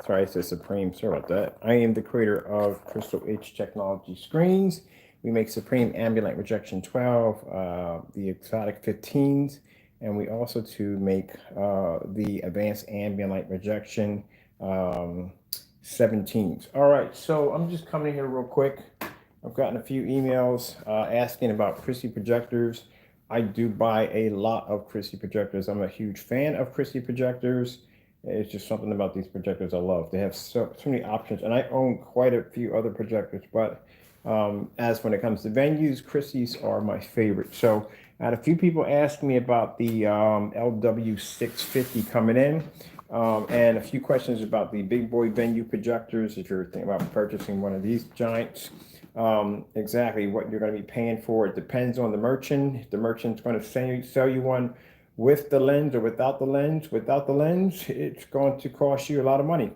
Sorry, it says Supreme. Sorry about that. I am the creator of Crystal H Technology Screens. We make Supreme Ambient Rejection 12, the Exotic 15s, and we also make the Advanced Ambient Light Rejection 17s. All right, so I'm just coming in here real quick. I've gotten a few emails asking about Christie projectors. I do buy a lot of Christie projectors. I'm a huge fan of Christie projectors. It's just something about these projectors I love. They have so many options, and I own quite a few other projectors, but as when it comes to venues, Christie's are my favorite. So I had a few people ask me about the LW650 coming in, and a few questions about the big boy venue projectors, if you're thinking about purchasing one of these giants. Exactly what you're going to be paying for. It depends on the merchant. If the merchant's going to sell you one with the lens or without the lens, it's going to cost you a lot of money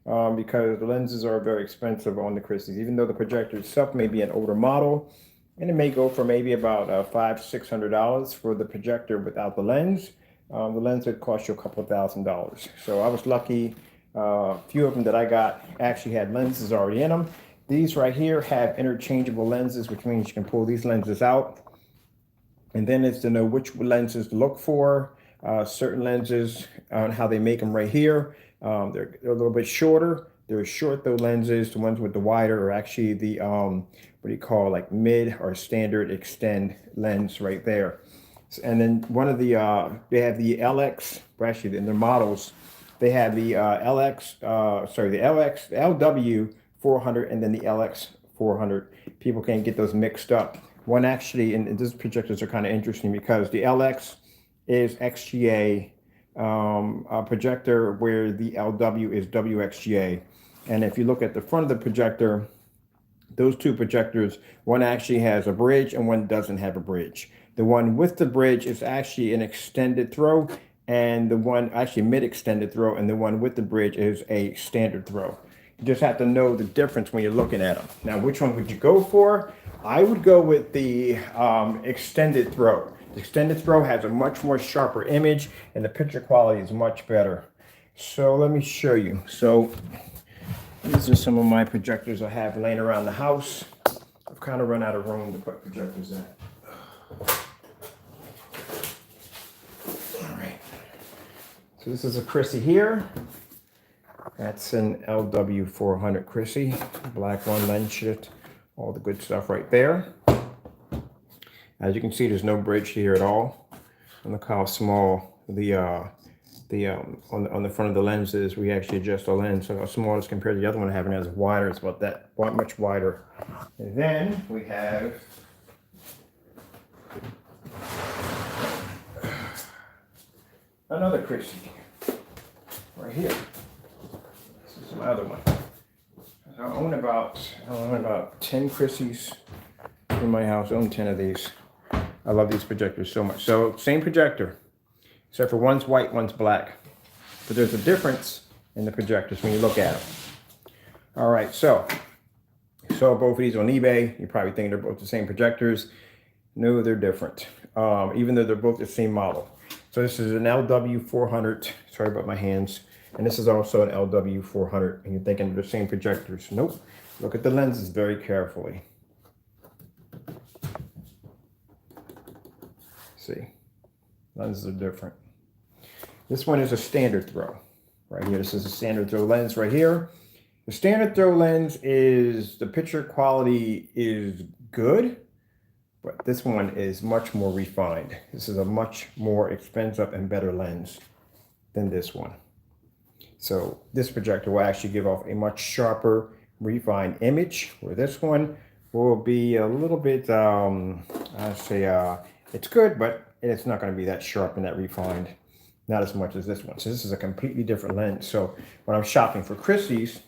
because the lenses are very expensive on the Christie's. Even though the projector itself may be an older model, and it may go for maybe about $500-600 for the projector without the lens. The lens would cost you a couple of $1,000s. So I was lucky. A few of them that I got actually had lenses already in them. These right here have interchangeable lenses, which means you can pull these lenses out. And then it's to know which lenses to look for. Certain lenses, on how they make them right here. They're a little bit shorter. They're short though lenses. The ones with the wider are actually the, what do you call, like mid or standard extend lens right there. And then one of the, they have the LX, well, actually in their models, they have the LW400 and then the LX400. People can't get those mixed up. One actually, and these projectors are kind of interesting because the LX is XGA projector where the LW is WXGA. And if you look at the front of the projector, those two projectors, one actually has a bridge and one doesn't have a bridge. The one with the bridge is actually an extended throw, and the one actually mid-extended throw, and the one with the bridge is a standard throw. You just have to know the difference when you're looking at them. Now, which one would you go for? I would go with the extended throw. The extended throw has a much more sharper image, and the picture quality is much better. So let me show you. So these are some of my projectors I have laying around the house. I've kind of run out of room to put projectors in. All right. So this is a Christie here. That's an LW400 Christie, black one, lens shift, all the good stuff right there. As you can see, there's no bridge here at all. And look how small on the front of the lens is. We actually adjust the lens, so how small it is compared to the other one I have, and it's wider. It's about that much wider. And then we have another Christie right here. My other one. I own about 10 Christies in my house. I own 10 of these. I love these projectors so much. So same projector, except for one's white, one's black. But there's a difference in the projectors when you look at them. All right, so you saw both of these on eBay. You're probably thinking they're both the same projectors. No, they're different, even though they're both the same model. So this is an LW400. Sorry about my hands. And this is also an LW400, and you're thinking they're the same projectors. Nope. Look at the lenses very carefully. See, lenses are different. This one is a standard throw right here. This is a standard throw lens right here. The standard throw lens is, the picture quality is good, but this one is much more refined. This is a much more expensive and better lens than this one. So this projector will actually give off a much sharper, refined image, where this one will be a little bit, I'd say it's good, but it's not going to be that sharp and that refined, not as much as this one. So this is a completely different lens. So when I'm shopping for Christie's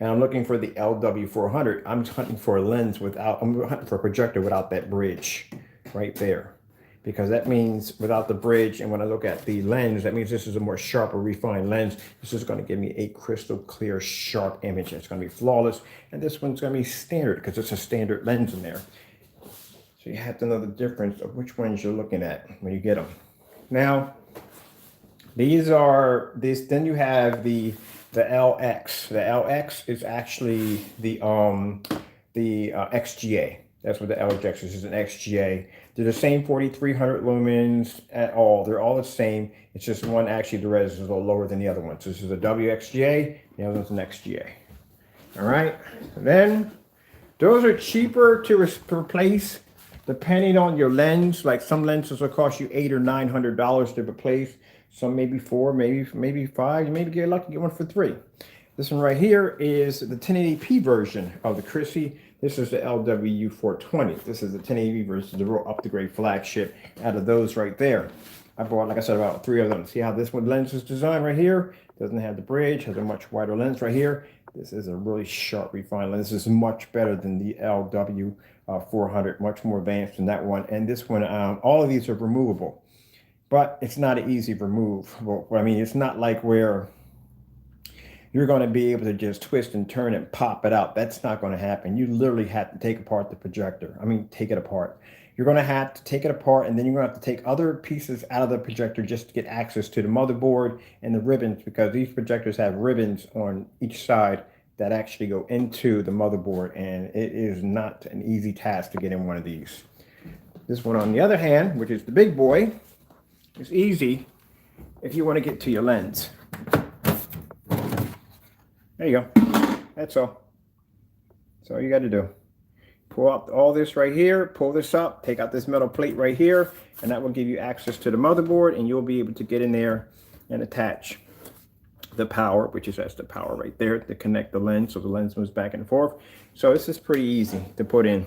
and I'm looking for the LW400, I'm hunting for a lens without, I'm hunting for a projector without that bridge right there. Because that means without the bridge, and when I look at the lens, that means this is a more sharper, refined lens. This is going to give me a crystal clear, sharp image. It's going to be flawless. And this one's going to be standard because it's a standard lens in there. So you have to know the difference of which ones you're looking at when you get them. Now, these are, then you have the the LX. The LX is actually the XGA. That's what the LX is an XGA. They're the same 4300 lumens at all. They're all the same. It's just one actually the res is a little lower than the other one. So this is a WXGA, the other one's an XGA. All right. And then those are cheaper to replace depending on your lens. Like some lenses will cost you $800 or $900 to replace. Some maybe $4, maybe $5. You maybe get lucky, get one for $3. This one right here is the 1080p version of the Christie. This is the LW420. This is the 1080p version, the real up-to-grade flagship out of those right there. I bought, like I said, about 3 of them. See how this one lens is designed right here? Doesn't have the bridge, has a much wider lens right here. This is a really sharp, refined lens. This is much better than the LW400, much more advanced than that one. And this one, all of these are removable, but it's not an easy remove. Well, I mean, it's not like where you're going to be able to just twist and turn and pop it out. That's not going to happen. You literally have to take apart the projector. I mean, take it apart. You're going to have to take it apart, and then you're going to have to take other pieces out of the projector just to get access to the motherboard and the ribbons, because these projectors have ribbons on each side that actually go into the motherboard, and it is not an easy task to get in one of these. This one, on the other hand, which is the big boy, is easy if you want to get to your lens. There you go. That's all. That's all you got to do. Pull out all this right here, pull this up, take out this metal plate right here, and that will give you access to the motherboard, and you'll be able to get in there and attach the power, which is that's the power right there to connect the lens, so the lens moves back and forth. So this is pretty easy to put in.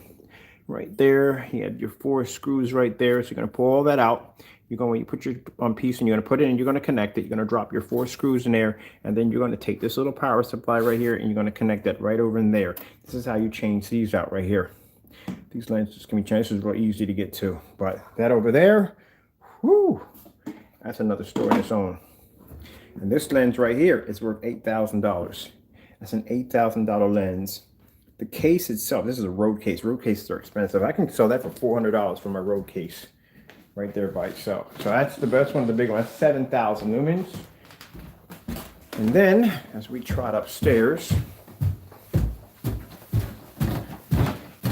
Right there, you have your 4 screws right there, so you're going to pull all that out. You're going to put your piece and you're going to put it in, you're going to connect it. You're going to drop your 4 screws in there, and then you're going to take this little power supply right here and you're going to connect that right over in there. This is how you change these out right here. These lenses can be changed. This is real easy to get to, but that over there, whoo, that's another story on its own. And this lens right here is worth $8,000. That's an $8,000 lens. The case itself, this is a road case. Road cases are expensive. I can sell that for $400 for my road case right there by itself. So that's the best one, the big one. That's 7,000 lumens. And then as we trot upstairs,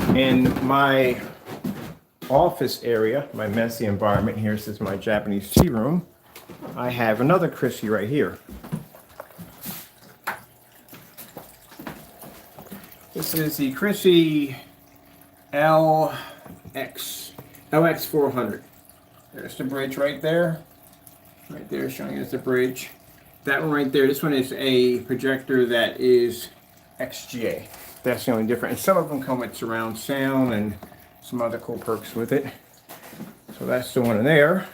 in my office area, my messy environment here, this is my Japanese tea room, I have another Christie right here. This is the Christie LX400. There's the bridge right there. Right there showing us the bridge. That one right there, this one is a projector that is XGA. That's the only difference. And some of them come with surround sound and some other cool perks with it. So that's the one in there.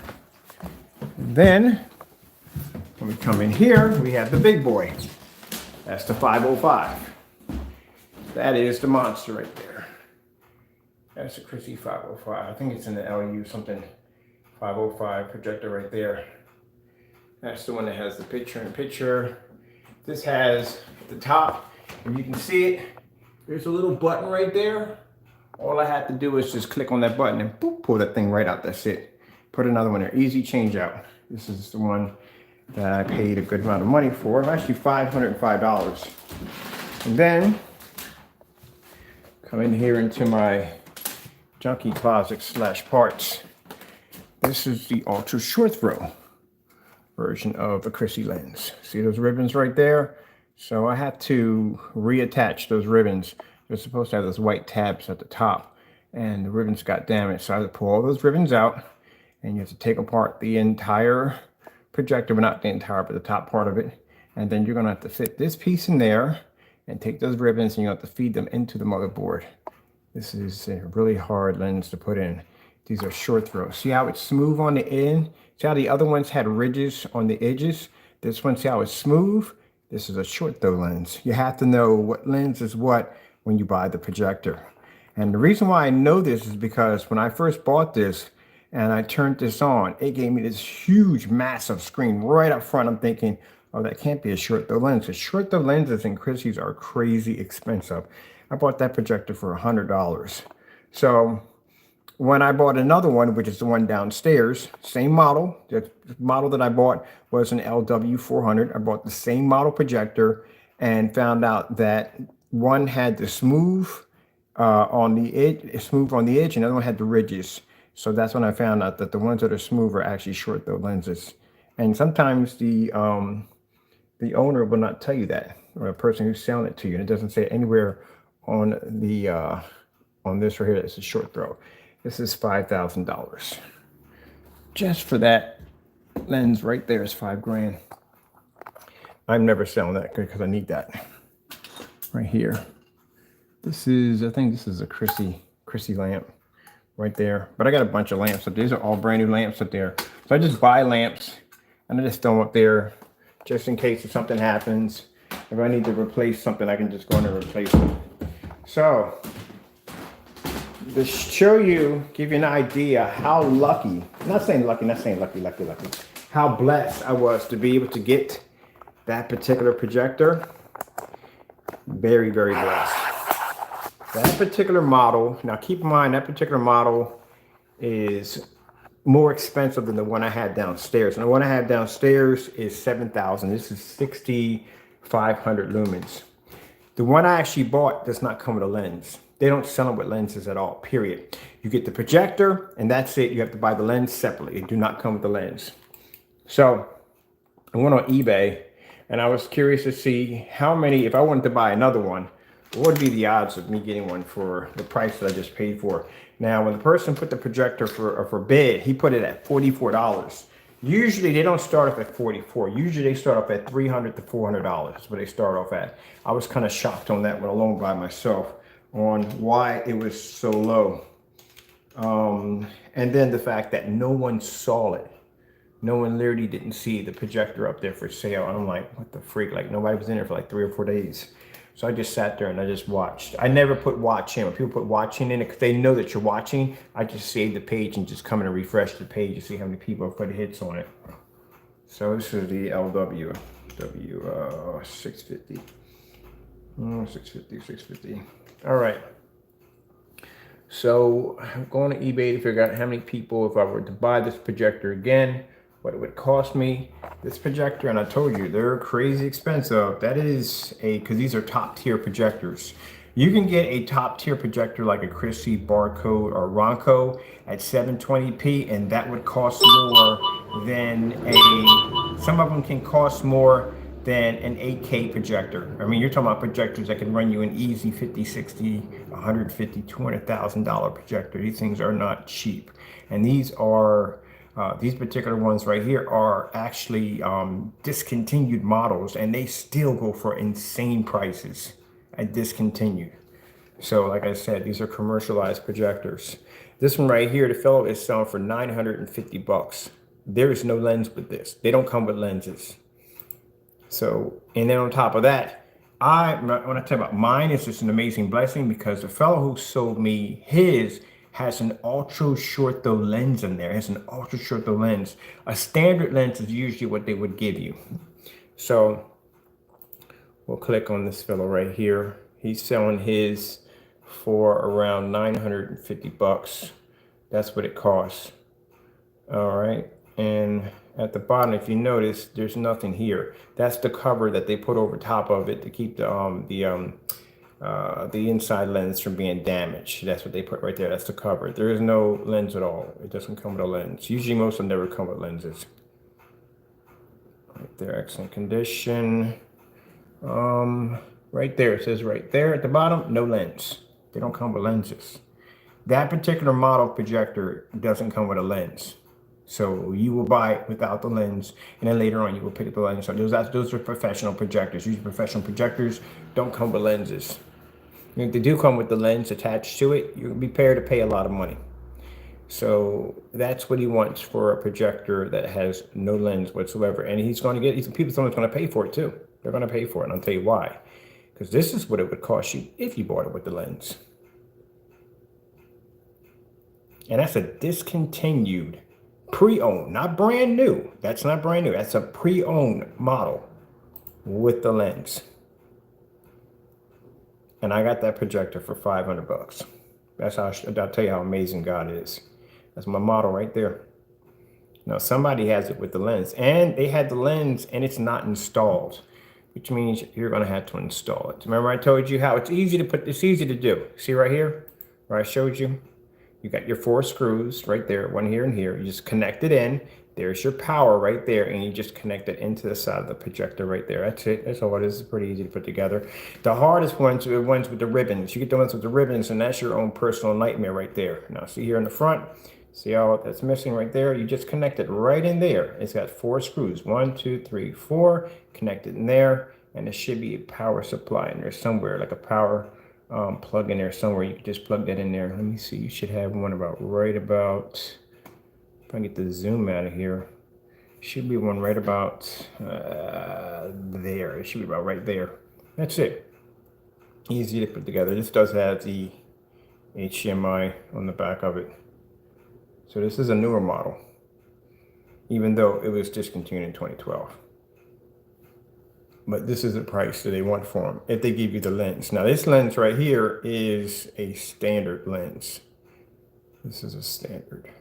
And then when we come in here, we have the big boy. That's the 505. That is the monster right there. That's the Christie 505. I think it's in the LU something 505 projector right there. That's the one that has the picture-in-picture. This has at the top, and you can see it, there's a little button right there. All I have to do is just click on that button and boop, pull that thing right out. That's it. Put another one there. Easy change out. This is the one that I paid a good amount of money for. Actually $505. And then come in here into my junkie closet / parts. This is the ultra short throw version of a Christie lens. See those ribbons right there? So I had to reattach those ribbons. They're supposed to have those white tabs at the top, and the ribbons got damaged. So I had to pull all those ribbons out, and you have to take apart the entire projector, but not the entire, but the top part of it. And then you're gonna have to fit this piece in there and take those ribbons, and you have to feed them into the motherboard. This is a really hard lens to put in. These are short throws. See how it's smooth on the end? See how the other ones had ridges on the edges? This one, see how it's smooth? This is a short throw lens. You have to know what lens is what when you buy the projector. And the reason why I know this is because when I first bought this and I turned this on, it gave me this huge, massive screen right up front. I'm thinking, oh, that can't be a short throw lens. The short throw lenses in Christie's are crazy expensive. I bought that projector for $100. So when I bought another one, which is the one downstairs, same model. The model that I bought was an LW400. I bought the same model projector and found out that one had the smooth on the edge, and the other one had the ridges. So that's when I found out that the ones that are smooth are actually short throw lenses. And sometimes the owner will not tell you that, or the person who's selling it to you. And it doesn't say anywhere on the on this right here that's a short throw. This is $5,000. Just for that lens right there is $5,000. I'm never selling that because I need that right here. This is, I think this is a Christie lamp right there. But I got a bunch of lamps up there. These are all brand new lamps up there. So I just buy lamps and I just throw them up there just in case if something happens. If I need to replace something, I can just go in and replace it. So to show you, give you an idea how lucky, not saying lucky, how blessed I was to be able to get that particular projector. Very, very blessed. That particular model, now keep in mind that particular model is more expensive than the one I had downstairs. And the one I had downstairs is $7,000. This is 6,500 lumens. The one I actually bought does not come with a lens. They don't sell them with lenses at all, period. You get the projector and that's it. You have to buy the lens separately. They do not come with the lens. So I went on eBay and I was curious to see how many, if I wanted to buy another one, what would be the odds of me getting one for the price that I just paid for? Now, when the person put the projector for bid, he put it at $44. Usually they don't start off at $44. Usually they start off at $300 to $400. That's what they start off at. I was kind of shocked on that one alone by myself on why it was so low. And then the fact that no one saw it. No one literally didn't see the projector up there for sale. I'm like, what the freak? Like nobody was in there for like 3 or 4 days. So I just sat there and I just watched. I never put watch in. When people put watching in it, because they know that you're watching, I just save the page and just come in and refresh the page to see how many people have put hits on it. So this is the LW650. 650. All right. So I'm going to eBay to figure out how many people, if I were to buy this projector again, what it would cost me. This projector, and I told you, they're crazy expensive. That is because these are top tier projectors. You can get a top tier projector like a Christie Barcode or Ronco at 720p, and that would cost more than some of them can cost more than an 8K projector. I mean, you're talking about projectors that can run you an easy 50, 60, 150, $200,000 projector. These things are not cheap. And these are, these particular ones right here are actually discontinued models, and they still go for insane prices at discontinued. So like I said, these are commercialized projectors. This one right here, the fellow is selling for 950 bucks. There is no lens with this. They don't come with lenses. So, and then on top of that, when I tell you about mine, it's just an amazing blessing because the fellow who sold me his has an ultra short throw lens in there. It has an ultra short throw lens. A standard lens is usually what they would give you. So we'll click on this fellow right here. He's selling his for around 950 bucks. That's what it costs. All right. And at the bottom, if you notice, there's nothing here. That's the cover that they put over top of it to keep the inside lens from being damaged. That's what they put right there. That's the cover. There is no lens at all. It doesn't come with a lens. Usually most of them never come with lenses. Right there, excellent condition. Right there, it says right there at the bottom, no lens. They don't come with lenses. That particular model projector doesn't come with a lens. So you will buy it without the lens, and then later on you will pick up the lens. So those are professional projectors. Usually professional projectors don't come with lenses. And if they do come with the lens attached to it, you'll be prepared to pay a lot of money. So that's what he wants for a projector that has no lens whatsoever. And he's going to get, people are going to pay for it too. They're going to pay for it, and I'll tell you why. Because this is what it would cost you if you bought it with the lens. And that's a discontinued, pre-owned, not brand new. That's not brand new. That's a pre-owned model with the lens. And I got that projector for 500 bucks. That's how I'll tell you how amazing God is. That's my model right there. Now somebody has it with the lens, and they had the lens and it's not installed, which means you're going to have to install it. Remember I told you how it's easy to put, it's easy to do. See right here where I showed you? You got your 4 screws right there, one here and here. You just connect it in. There's your power right there, and you just connect it into the side of the projector right there. That's it. That's all it is. It's pretty easy to put together. The hardest ones are the ones with the ribbons. You get the ones with the ribbons, and that's your own personal nightmare right there. Now, see here in the front, see how that's missing right there? You just connect it right in there. It's got 4 screws. 1, 2, 3, 4. Connect it in there, and there should be a power supply in there somewhere, like a power plug in there somewhere. You can just plug that in there. Let me see. You should have one about right about. If I get the zoom out of here, should be one right about there. It should be about right there. That's it. Easy to put together. This does have the HDMI on the back of it. So this is a newer model, even though it was discontinued in 2012. But this is the price that they want for them if they give you the lens. Now this lens right here is a standard lens. This is a standard.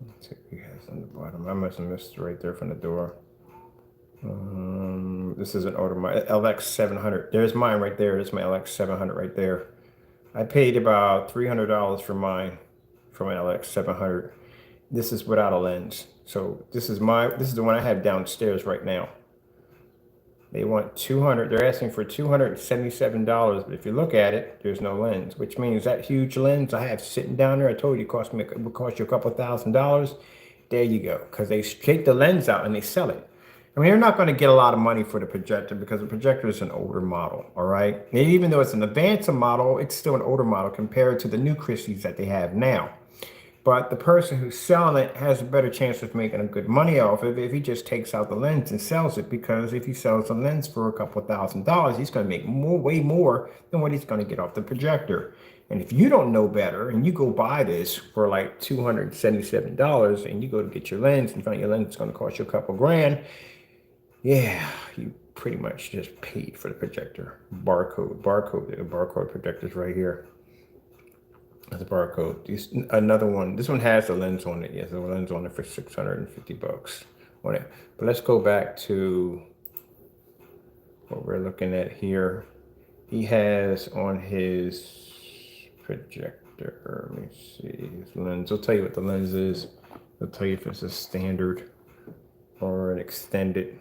Let's see what he has on the bottom. I must have missed it right there from the door. This is an Audemars LX700. There's mine right there. There's my LX700 right there. I paid about $300 for mine, for my LX700. This is without a lens. So this is the one I have downstairs right now. They want 200. They're asking for $277, but if you look at it, there's no lens, which means that huge lens I have sitting down there, I told you it would cost you a couple $1,000. There you go, because they take the lens out and they sell it. I mean, you're not going to get a lot of money for the projector because the projector is an older model, all right? And even though it's an advanced model, it's still an older model compared to the new Christies that they have now. But the person who's selling it has a better chance of making a good money off of it if he just takes out the lens and sells it, because if he sells the lens for a couple $1,000, he's going to make way more than what he's going to get off the projector. And if you don't know better and you go buy this for like $277 and you go to get your lens and find your lens is going to cost you a couple grand, yeah, you pretty much just paid for the projector. Barcode projectors right here. That's a barcode. Another one. This one has the lens on it. Yes, the lens on it for $650 on it. But let's go back to what we're looking at here. He has on his projector. Let me see his lens. I'll tell you what the lens is. I'll tell you if it's a standard or an extended.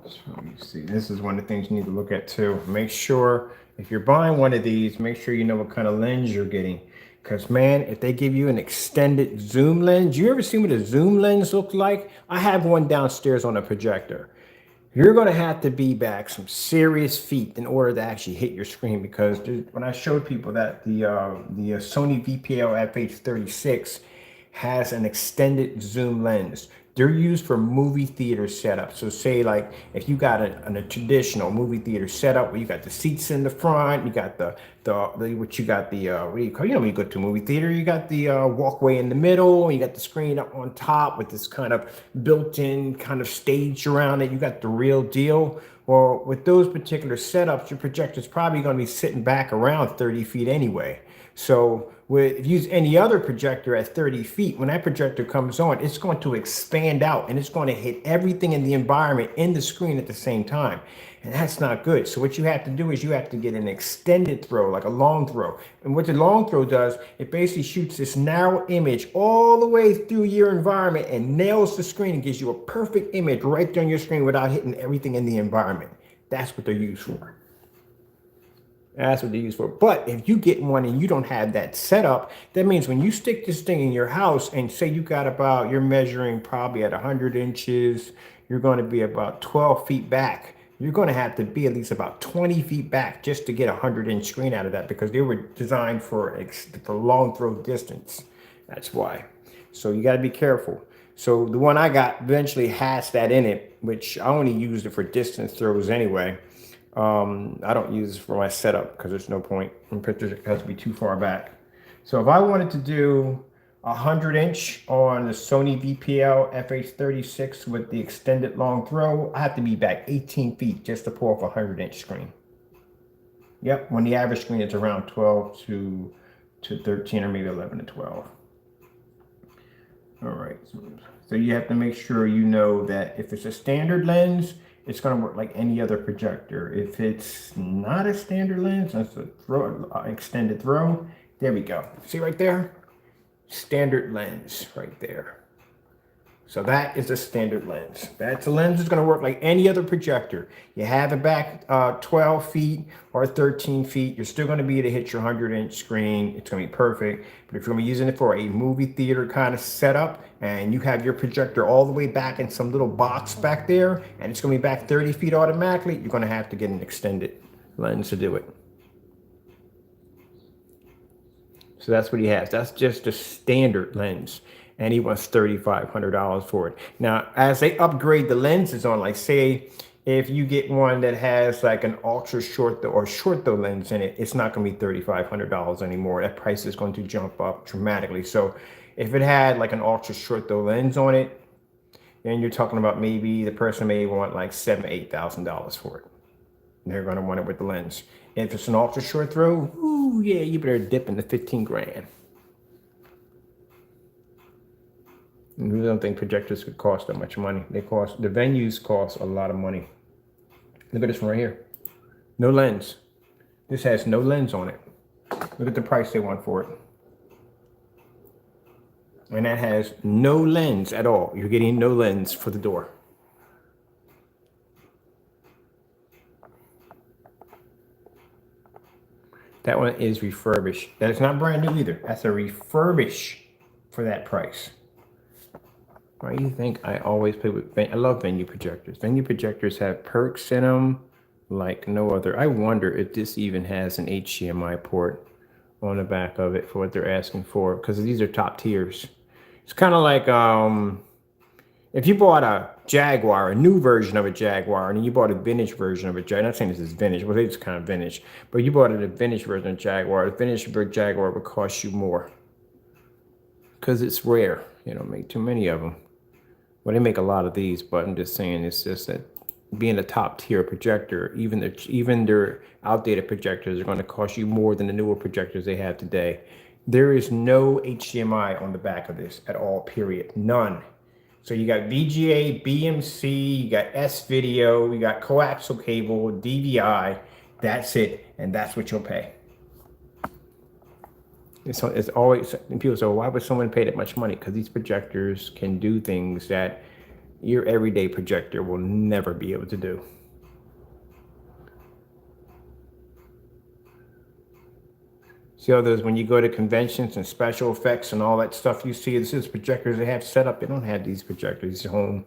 So you see, this is one of the things you need to look at too. Make sure if you're buying one of these, make sure you know what kind of lens you're getting. Because man, if they give you an extended zoom lens, you ever seen what a zoom lens looks like? I have one downstairs on a projector. You're going to have to be back some serious feet in order to actually hit your screen, because when I showed people that the Sony VPL FH36 has an extended zoom lens. They're used for movie theater setup. So say like if you got a traditional movie theater setup where you got the seats in the front, you got what do you call, when you go to a movie theater, you got the walkway in the middle, you got the screen up on top with this kind of built-in kind of stage around it. You got the real deal. Well, with those particular setups, your projector's probably going to be sitting back around 30 feet anyway. So if you use any other projector at 30 feet, when that projector comes on, it's going to expand out and it's going to hit everything in the environment in the screen at the same time. And that's not good. So what you have to do is you have to get an extended throw, like a long throw. And what the long throw does, it basically shoots this narrow image all the way through your environment and nails the screen and gives you a perfect image right there on your screen without hitting everything in the environment. That's what they're used for. That's what they use for. But if you get one and you don't have that setup, that means when you stick this thing in your house and say you're measuring probably at 100 inches, you're going to be about 12 feet back. You're going to have to be at least about 20 feet back just to get a 100-inch screen out of that, because they were designed for long throw distance. That's why. So you got to be careful. So the one I got eventually has that in it, which I only used it for distance throws anyway. I don't use it for my setup because there's no point. My picture has to be too far back. So if I wanted to do 100-inch on the Sony VPL FH36 with the extended long throw. I have to be back 18 feet just to pull off a 100-inch screen. Yep, when the average screen is around 12 to 13 or maybe 11 to 12. All right, so you have to make sure you know that if it's a standard lens, it's going to work like any other projector. If it's not a standard lens, that's a extended throw. There we go. See right there? Standard lens right there. So that is a standard lens. That's a lens that's going to work like any other projector. You have it back 12 feet or 13 feet. You're still going to be able to hit your 100-inch screen. It's going to be perfect. But if you're going to be using it for a movie theater kind of setup and you have your projector all the way back in some little box back there and it's going to be back 30 feet automatically, you're going to have to get an extended lens to do it. So that's what he has. That's just a standard lens. And he wants $3,500 for it. Now, as they upgrade the lenses on, like say, if you get one that has like an ultra short or short though lens in it, it's not going to be $3,500 anymore. That price is going to jump up dramatically. So if it had like an ultra short though lens on it, then you're talking about maybe the person may want like $7,000, $8,000 for it. And they're going to want it with the lens. And if it's an ultra short throw, ooh, yeah, you better dip into 15 grand. And we don't think projectors could cost that much money. The venues cost a lot of money. Look at this one right here. No lens. This has no lens on it. Look at the price they want for it. And that has no lens at all. You're getting no lens for the door. That one is refurbished. That is not brand new either. That's a refurbish for that price. Why do you think I always play with, I love venue projectors. Venue projectors have perks in them like no other. I wonder if this even has an HDMI port on the back of it for what they're asking for, because these are top tiers. It's kind of like if you bought a Jaguar, a new version of a Jaguar, and then you bought a vintage version of a Jaguar. I'm not saying this is vintage, well, it's kind of vintage, but you bought a vintage version of Jaguar. The vintage Jaguar would cost you more because it's rare. You don't make too many of them. Well, they make a lot of these, but I'm just saying it's just that being a top tier projector, even their outdated projectors are going to cost you more than the newer projectors they have today. There is no HDMI on the back of this at all, period. None. So you got VGA, BMC, you got S-Video, you got coaxial cable, DVI. That's it, and that's what you'll pay. It's always, and people say, well, why would someone pay that much money? Because these projectors can do things that your everyday projector will never be able to do. See all those, when you go to conventions and special effects and all that stuff you see, this is projectors they have set up. They don't have these projectors, these home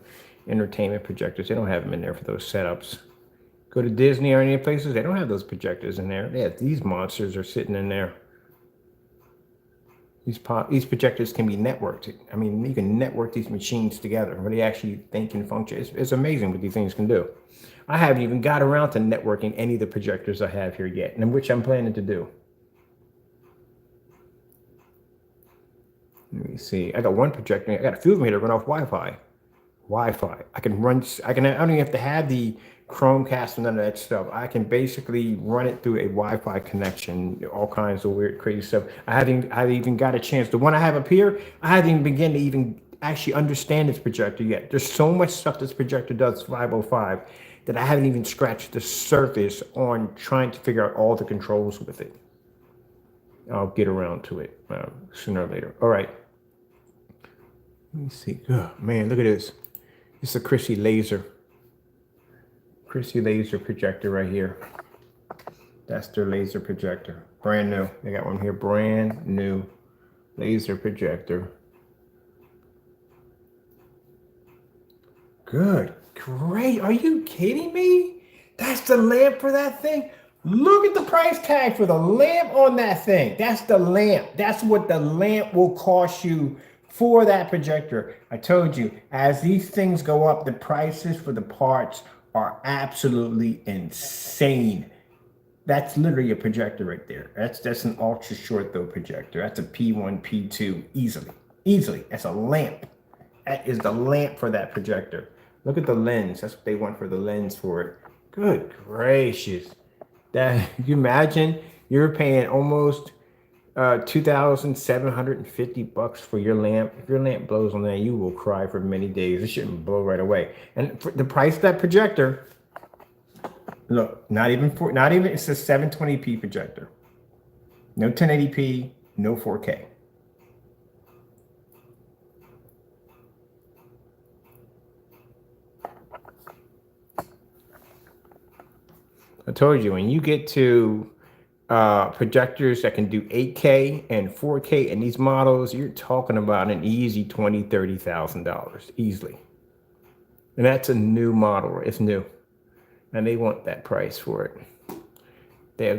entertainment projectors. They don't have them in there for those setups. Go to Disney or any places, they don't have those projectors in there. They have these monsters are sitting in there. These projectors can be networked. I mean, you can network these machines together. What they actually think and function. It's amazing what these things can do. I haven't even got around to networking any of the projectors I have here yet, and which I'm planning to do. Let me see. I got one projector. I got a few of them here that run off Wi-Fi. I don't even have to have the Chromecast and none of that stuff. I can basically run it through a Wi-Fi connection, all kinds of weird, crazy stuff. I haven't even got a chance. The one I have up here, I haven't even begun to even actually understand this projector yet. There's so much stuff this projector does 505 that I haven't even scratched the surface on trying to figure out all the controls with it. I'll get around to it sooner or later. All right. Let me see. Oh, man, look at this. It's a Christie laser projector right here. That's their laser projector. Brand new. They got one here, brand new laser projector. Good. Great. Are you kidding me? That's the lamp for that thing? Look at the price tag for the lamp on that thing. That's the lamp. That's what the lamp will cost you for that projector. I told you, as these things go up, the prices for the parts are absolutely insane. That's literally a projector right there. That's an ultra short though projector. That's a P1, P2 easily. Easily. That's a lamp. That is the lamp for that projector. Look at the lens. That's what they want for the lens for it. Good gracious. That you imagine you're paying almost $2,750 for your lamp. If your lamp blows on that, you will cry for many days. It shouldn't blow right away. And for the price of that projector, look, not even it's a 720p projector. No 1080p, no 4K. I told you, when you get to projectors that can do 8K and 4K in these models, you're talking about an easy $20,000, $30,000 easily. And that's a new model. It's new. And they want that price for it.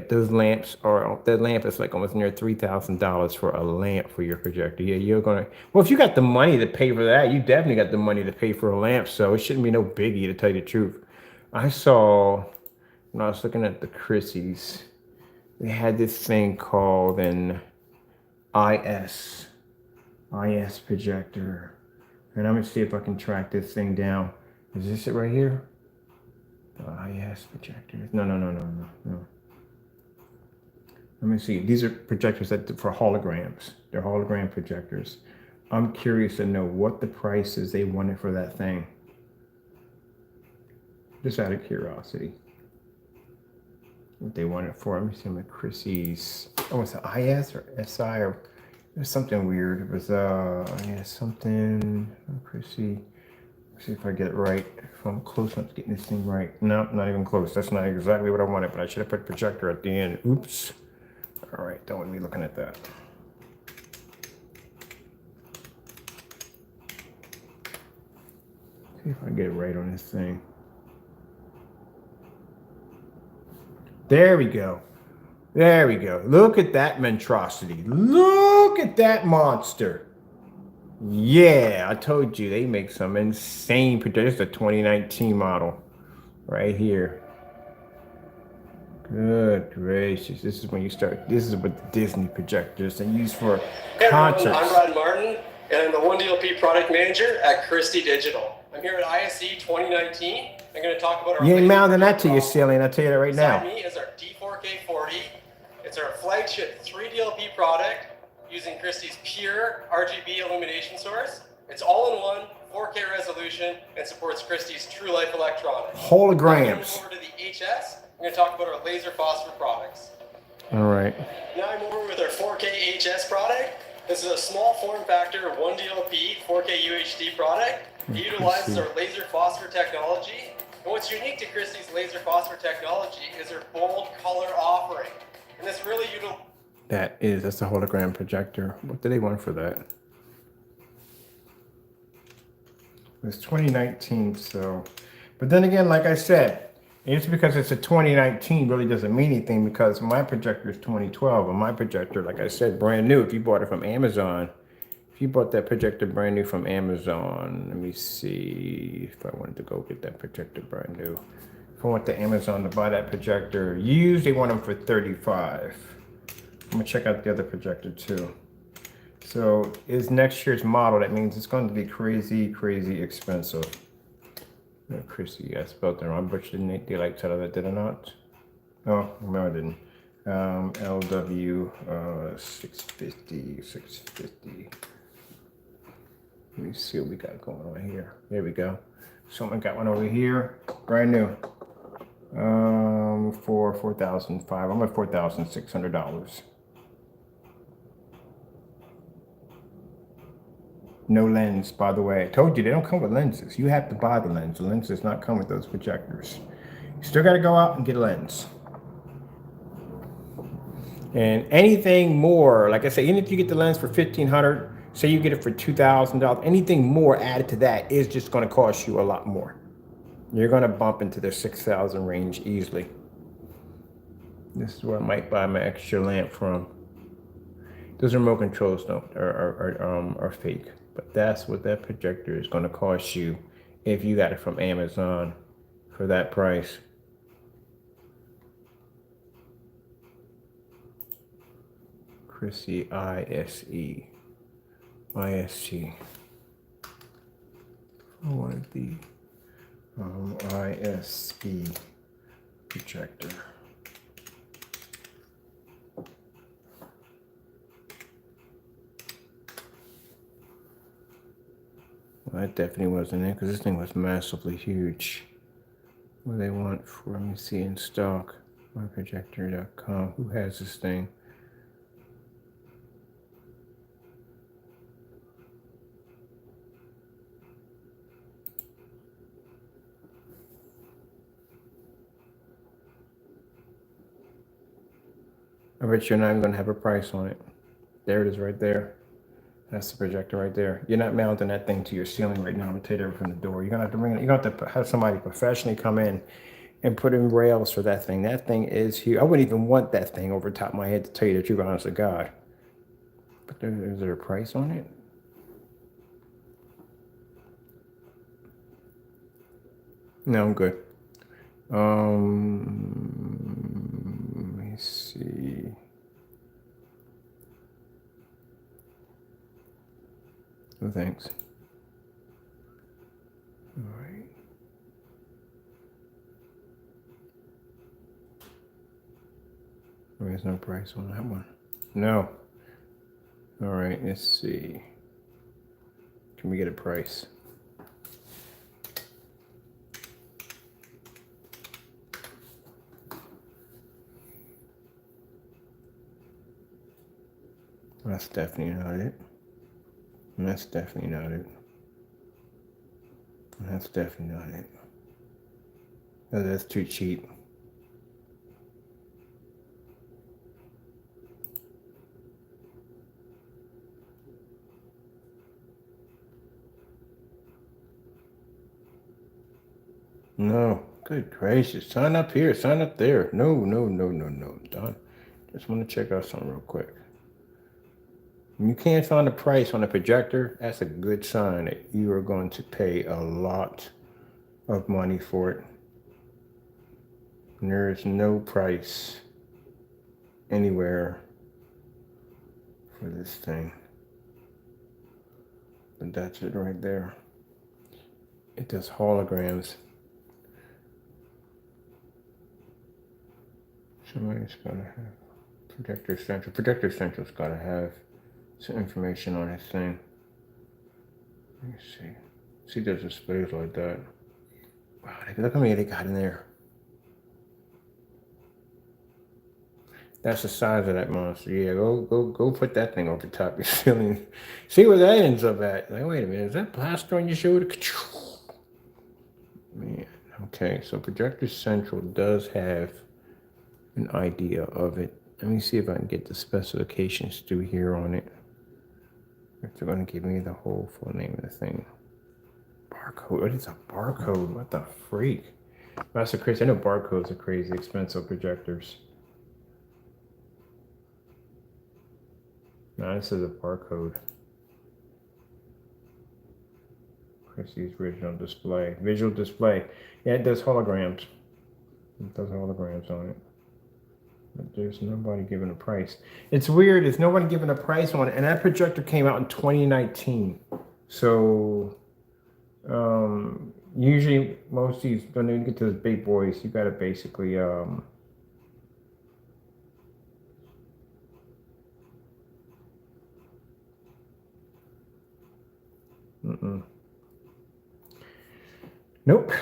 Those lamps are, that lamp is like almost near $3,000 for a lamp for your projector. Yeah, you're going to, well, if you got the money to pay for that, you definitely got the money to pay for a lamp. So it shouldn't be no biggie, to tell you the truth. I saw, when I was looking at the Christie's, they had this thing called an IS projector. And I'm going to see if I can track this thing down. Is this it right here? The IS projector. No. Let me see. These are projectors for holograms. They're hologram projectors. I'm curious to know what the price is they wanted for that thing. Just out of curiosity. What they wanted for. Let me see my Christie's. Oh, it's an IS or SI or there's something weird. It was something Christie. Let's see if I get it right. If I'm close enough to getting this thing right. No, not even close. That's not exactly what I wanted, but I should have put projector at the end. Oops. All right, don't want me looking at that. See if I get it right on this thing. There we go. There we go. Look at that monstrosity. Look at that monster. Yeah, I told you they make some insane projectors. This is a 2019 model right here. Good gracious. This is when you start. This is what the Disney projectors they use for concerts. I'm Brad Martin, and I'm the 1DLP product manager at Christie Digital. I'm here at ISE 2019. I'm going to talk about our. You ain't mounting that to your ceiling. I'll tell you that right now. Beside me is our D4K40. It's our flagship 3DLP product using Christie's pure RGB illumination source. It's all-in-one, 4K resolution, and supports Christie's True Life electronics. Holograms. Over to the HS. I'm going to talk about our laser phosphor products. All right. Now I'm over with our 4K HS product. This is a small form factor 1DLP 4K UHD product. It utilizes our laser phosphor technology. And what's unique to Christie's laser phosphor technology is their bold color offering. And this really that's a hologram projector. What do they want for that? It's 2019, so. But then again, like I said, just because it's a 2019 really doesn't mean anything, because my projector is 2012, and my projector, like I said, brand new. If you bought it from Amazon, if you bought that projector brand new from Amazon, let me see if I wanted to go get that projector brand new. If I went to Amazon to buy that projector used, they want them for $35. I'm gonna check out the other projector too. So is next year's model. That means it's going to be crazy, crazy expensive. Christie, I spelled it wrong. Butcher didn't daylight title that, did I not? Oh, no, I didn't. LW650. Let me see what we got going on here. There we go. Someone got one over here, brand new. For $4,500. I'm at $4,600. No lens, by the way. I told you they don't come with lenses. You have to buy the lens. The lens does not come with those projectors. You still got to go out and get a lens. And anything more, like I say, even if you get the lens for $1,500, say you get it for $2,000, anything more added to that is just going to cost you a lot more. You're going to bump into the $6,000 range easily. This is where I might buy my extra lamp from. Those remote controls are fake. But that's what that projector is going to cost you if you got it from Amazon for that price. Christie ISE. ISC. I wanted the ISC projector. Well, that definitely wasn't it because this thing was massively huge. What do they want for, let me see, in stock, myprojector.com. Who has this thing? I bet you're not even going to have a price on it. There it is right there. That's the projector right there. You're not mounting that thing to your ceiling right now. I'm going to take it over from the door. You're going to have to bring it. You're going to have to have somebody professionally come in and put in rails for that thing. That thing is huge. I wouldn't even want that thing over top of my head, to tell you the truth, honest to God. But is there a price on it? No, I'm good. Let me see. Oh, thanks. All right. There's no price on that one. No. All right, let's see. Can we get a price? That's definitely not it. That's definitely not it. That's definitely not it. Oh, that's too cheap. No, good gracious. Sign up here, sign up there. No. Don, just want to check out something real quick. When you can't find a price on a projector, that's a good sign that you are going to pay a lot of money for it. And there is no price anywhere for this thing. But that's it right there. It does holograms. Somebody's gotta have Projector Central. Projector Central's gotta have some information on this thing. Let me see. See, there's displays like that. Wow, look how many they got in there. That's the size of that monster. Yeah, go put that thing over the top of your ceiling. See where that ends up at. Like, wait a minute, is that plaster on your shoulder? Man, okay, so Projector Central does have an idea of it. Let me see if I can get the specifications through here on it. If they're going to give me the whole full name of the thing. Barcode. What is a barcode? What the freak? Master Chris, I know barcodes are crazy expensive projectors. No, this is a barcode. Christie's original display. Visual display. Yeah, it does holograms. It does holograms on it. But there's nobody giving a price. It's weird. There's nobody giving a price on it. And that projector came out in 2019. So usually most of these, when you get to those big boys, you got to basically nope.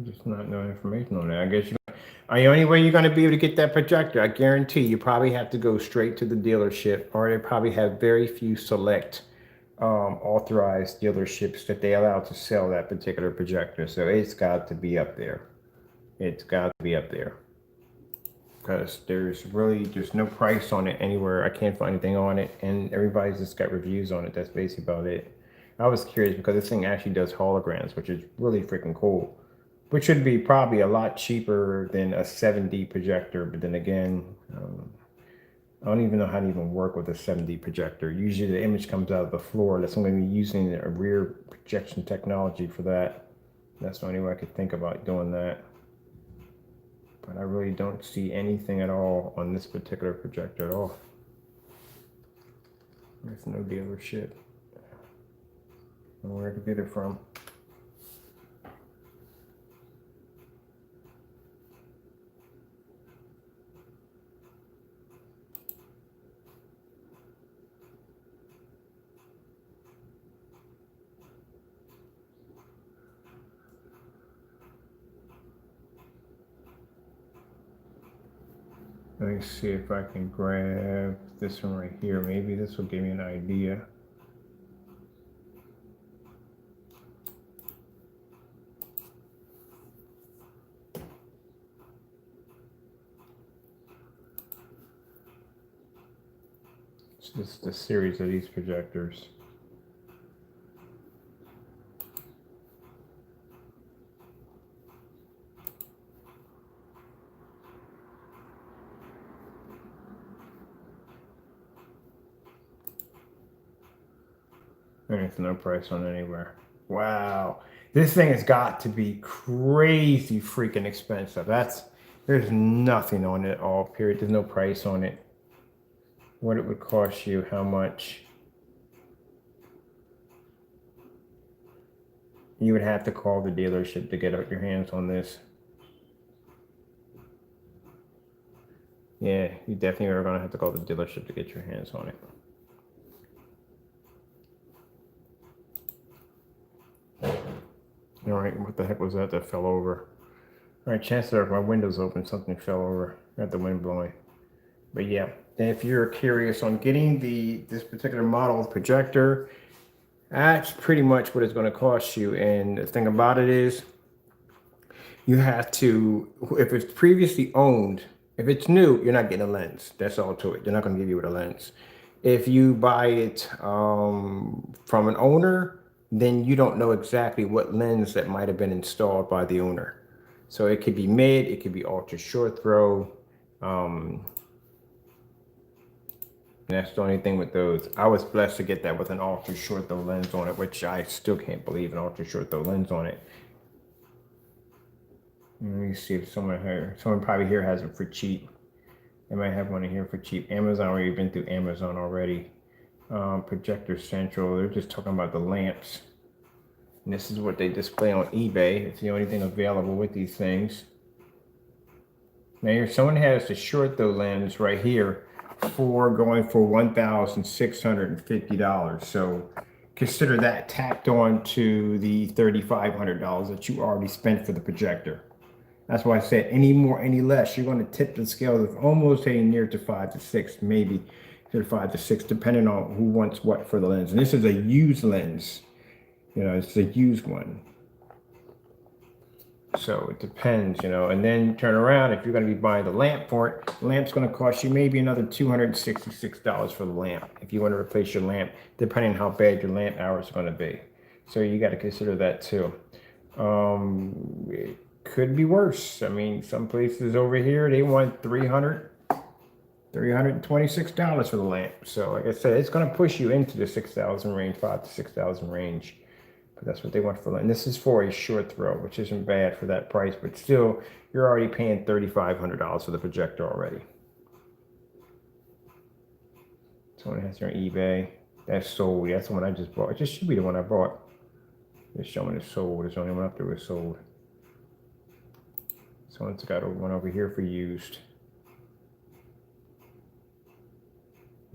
Just not no information on that. I guess the only way you're going to be able to get that projector, I guarantee you probably have to go straight to the dealership, or they probably have very few select authorized dealerships that they allow to sell that particular projector. So it's got to be up there. It's got to be up there. Because there's no price on it anywhere. I can't find anything on it, and everybody's just got reviews on it. That's basically about it. I was curious because this thing actually does holograms, which is really freaking cool. Which should be probably a lot cheaper than a 7D projector, but then again, I don't even know how to even work with a 7D projector. Usually the image comes out of the floor. That's I'm going to be using a rear projection technology for that. That's the only way I could think about doing that. But I really don't see anything at all on this particular projector at all. There's no dealership. Where to get it from? Let me see if I can grab this one right here. Maybe this will give me an idea. So this is the series of these projectors. There's no price on it anywhere. Wow. This thing has got to be crazy freaking expensive. There's nothing on it at all, period. There's no price on it. What it would cost you, how much. You would have to call the dealership to get your hands on this. Yeah, you definitely are going to have to call the dealership to get your hands on it. All right, what the heck was that fell over? All right, chances are if my window's open, something fell over. Got the wind blowing. But yeah, and if you're curious on getting this particular model of projector, that's pretty much what it's going to cost you. And the thing about it is, you have to, if it's previously owned, if it's new, you're not getting a lens. That's all to it. They're not going to give you with a lens. If you buy it from an owner, then you don't know exactly what lens that might have been installed by the owner. So it could be mid, it could be ultra short throw. That's the only thing with those. I was blessed to get that with an ultra short throw lens on it, which I still can't believe an ultra short throw lens on it. Let me see if someone probably here has it for cheap. They might have one in here for cheap. Amazon, already been through Amazon already. Projector Central, they're just talking about the lamps. And this is what they display on eBay. It's the only thing available with these things. Now here, someone has the short throw lens right here going for $1,650. So consider that tacked on to the $3,500 that you already spent for the projector. That's why I said any more, any less, you're going to tip the scale of almost heading near to 5 to 6, maybe to 5 to 6, depending on who wants what for the lens. And this is a used lens. You know, it's a used one. So it depends, you know, and then turn around. If you're going to be buying the lamp for it, the lamp's going to cost you maybe another $266 for the lamp. If you want to replace your lamp, depending on how bad your lamp hours are going to be. So you got to consider that too. It could be worse. I mean, some places over here, they want $326 for the lamp. So like I said, it's going to push you into the 6,000 range, 5 to 6,000 range. But that's what they want for, and this is for a short throw, which isn't bad for that price, but still, you're already paying $3,500 for the projector already. Someone has their eBay. That's sold. That's the one I just bought. It just should be the one I bought. It's showing it's sold. There's only one up there was sold. Someone's got one over here for used.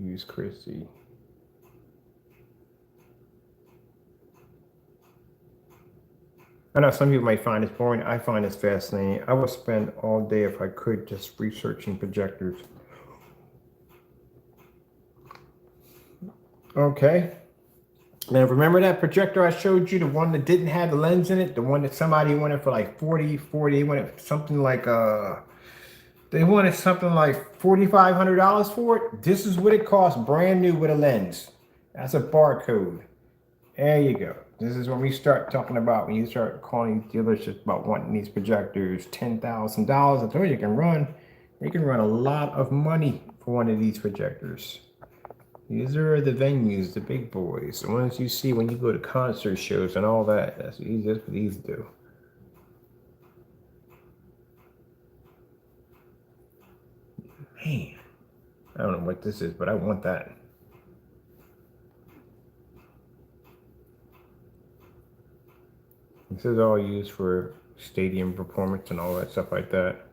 Used Christie. I know some people might find this boring. I find this fascinating. I would spend all day if I could just researching projectors. Okay. Now remember that projector I showed you, the one that didn't have the lens in it, the one that somebody wanted for like 40, they wanted something like $4,500 for it. This is what it costs brand new with a lens. That's a barcode. There you go. This is when we start talking about, when you start calling dealerships about wanting these projectors, $10,000. I told you, you can run a lot of money for one of these projectors. These are the venues, the big boys, the ones you see when you go to concert shows and all that. That's what these do. Man, I don't know what this is, but I want that. This is all used for stadium performance and all that stuff like that.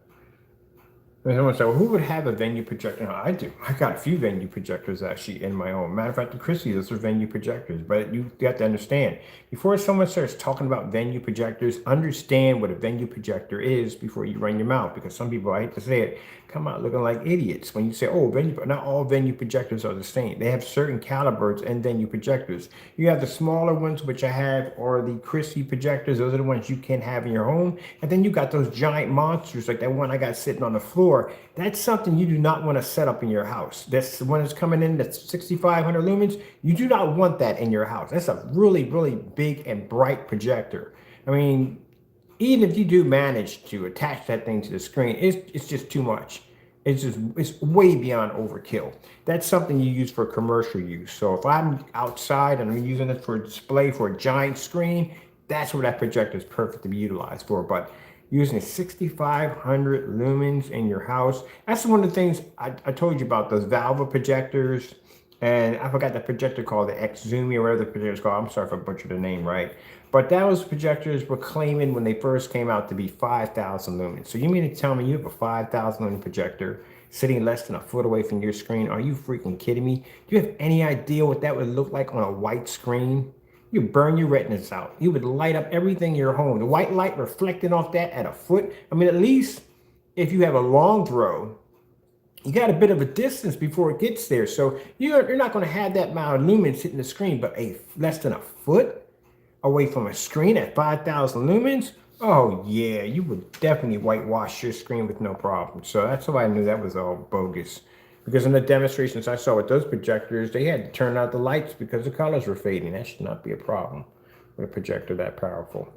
I mean, someone said, well, who would have a venue projector? No, I do. I got a few venue projectors actually in my own. Matter of fact, the Christie, those are venue projectors. But you have to understand, before someone starts talking about venue projectors, understand what a venue projector is before you run your mouth. Because some people, I hate to say it, come out looking like idiots when you say, oh, not all venue projectors are the same. They have certain calibers and venue projectors. You have the smaller ones, which I have, or the Christie projectors. Those are the ones you can have in your home. And then you got those giant monsters like that one I got sitting on the floor. That's something you do not want to set up in your house. That's when it's coming in, that's 6,500 lumens. You do not want that in your house. That's a really, really big and bright projector. I mean, even if you do manage to attach that thing to the screen, it's just too much. It's way beyond overkill. That's something you use for commercial use. So if I'm outside and I'm using it for display for a giant screen, that's where that projector is perfect to be utilized for. But using 6,500 lumens in your house, that's one of the things I told you about, those Valve projectors. And I forgot the projector called the Xzoomi or whatever the projector is called. I'm sorry if I butchered the name, right? But those projectors were claiming when they first came out to be 5,000 lumens. So you mean to tell me you have a 5,000 lumen projector sitting less than a foot away from your screen? Are you freaking kidding me? Do you have any idea what that would look like on a white screen? You burn your retinas out. You would light up everything in your home. The white light reflecting off that at a foot. I mean, at least if you have a long throw, you got a bit of a distance before it gets there. So you're not going to have that amount of lumens hitting the screen, but less than a foot away from a screen at 5,000 lumens. Oh yeah, you would definitely whitewash your screen with no problem. So that's why I knew that was all bogus. Because in the demonstrations I saw with those projectors, they had to turn out the lights because the colors were fading. That should not be a problem with a projector that powerful.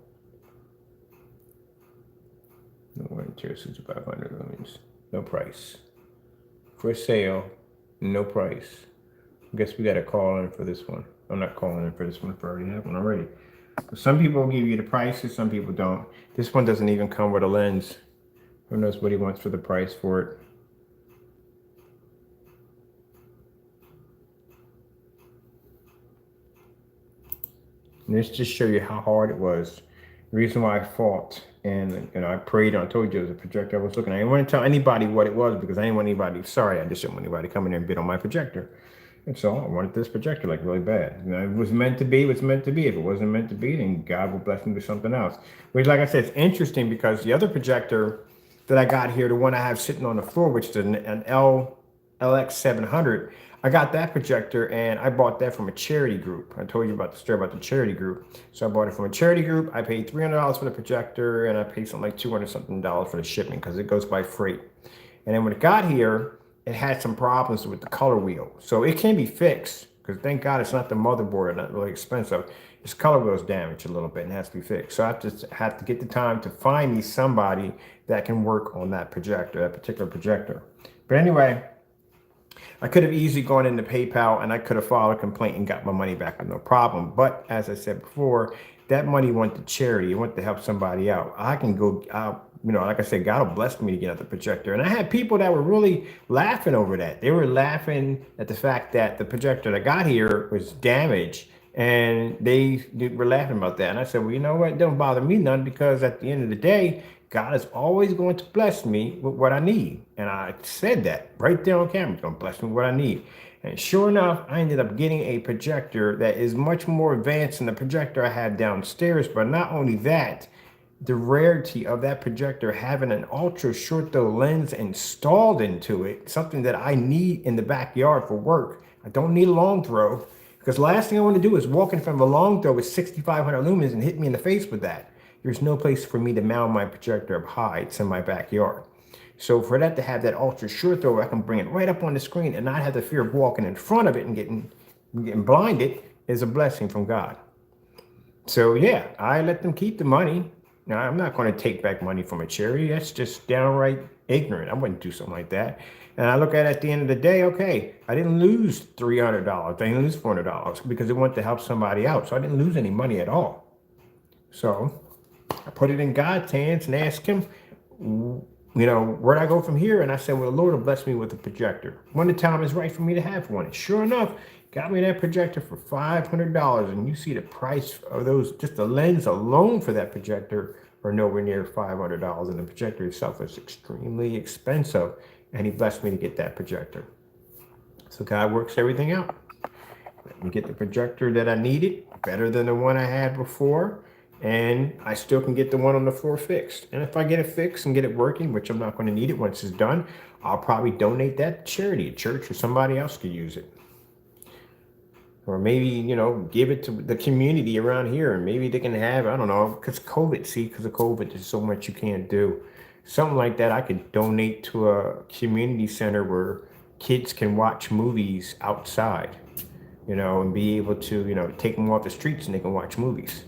No winter, 6,500 lumens. No price. For sale, no price. I guess we got to call in for this one. I'm not calling in for this one, if I already have one already. Some people will give you the prices, some people don't. This one doesn't even come with a lens. Who knows what he wants for the price for it. And this just show you how hard it was. The reason why I fought and I prayed and I told you it was a projector I was looking at. I didn't want to tell anybody what it was because I didn't want anybody, sorry, I just didn't want anybody coming in and bid on my projector. And so I wanted this projector like really bad. You know, it was meant to be, it was meant to be. If it wasn't meant to be, then God will bless me with something else. Which, like I said, it's interesting because the other projector that I got here, the one I have sitting on the floor, which is an LX700, I got that projector and I bought that from a charity group. I told you about the story about the charity group. So I bought it from a charity group. I paid $300 for the projector and I paid something like $200 something for the shipping because it goes by freight. And then when it got here, it had some problems with the color wheel. So it can be fixed because thank God it's not the motherboard, not really expensive. This color wheel is damaged a little bit and has to be fixed. So I have to get the time to find me somebody that can work on that projector, that particular projector. But anyway, I could have easily gone into PayPal and I could have filed a complaint and got my money back with no problem. But as I said before, that money went to charity. It went to help somebody out. I can go out, you know, like I said, God will bless me to get out the projector. And I had people that were really laughing over that. They were laughing at the fact that the projector that got here was damaged. And they were laughing about that. And I said, well, you know what? It don't bother me none because at the end of the day, God is always going to bless me with what I need. And I said that right there on camera. He's going to bless me with what I need. And sure enough, I ended up getting a projector that is much more advanced than the projector I had downstairs. But not only that, the rarity of that projector having an ultra short throw lens installed into it, something that I need in the backyard for work. I don't need a long throw because the last thing I want to do is walk in front of a long throw with 6,500 lumens and hit me in the face with that. There's no place for me to mount my projector up high. It's in my backyard. So for that to have that ultra short throw, I can bring it right up on the screen and not have the fear of walking in front of it and getting blinded is a blessing from God. So yeah, I let them keep the money. Now, I'm not going to take back money from a charity. That's just downright ignorant. I wouldn't do something like that. And I look at the end of the day, okay, I didn't lose $300. I didn't lose $400 because it went to help somebody out. So I didn't lose any money at all. So I put it in God's hands and asked him, where'd I go from here? And I said, well, the Lord will bless me with a projector when the time is right for me to have one. And sure enough, got me that projector for $500. And you see the price of those, just the lens alone for that projector are nowhere near $500. And the projector itself is extremely expensive. And he blessed me to get that projector. So God works everything out. Let me get the projector that I needed, better than the one I had before. And I still can get the one on the floor fixed. And if I get it fixed and get it working, which I'm not going to need it once it's done, I'll probably donate that to charity, a church, or somebody else could use it. Or maybe, give it to the community around here, and maybe they can have, I don't know, because of COVID, there's so much you can't do. Something like that I could donate to a community center where kids can watch movies outside, and be able to, take them off the streets and they can watch movies.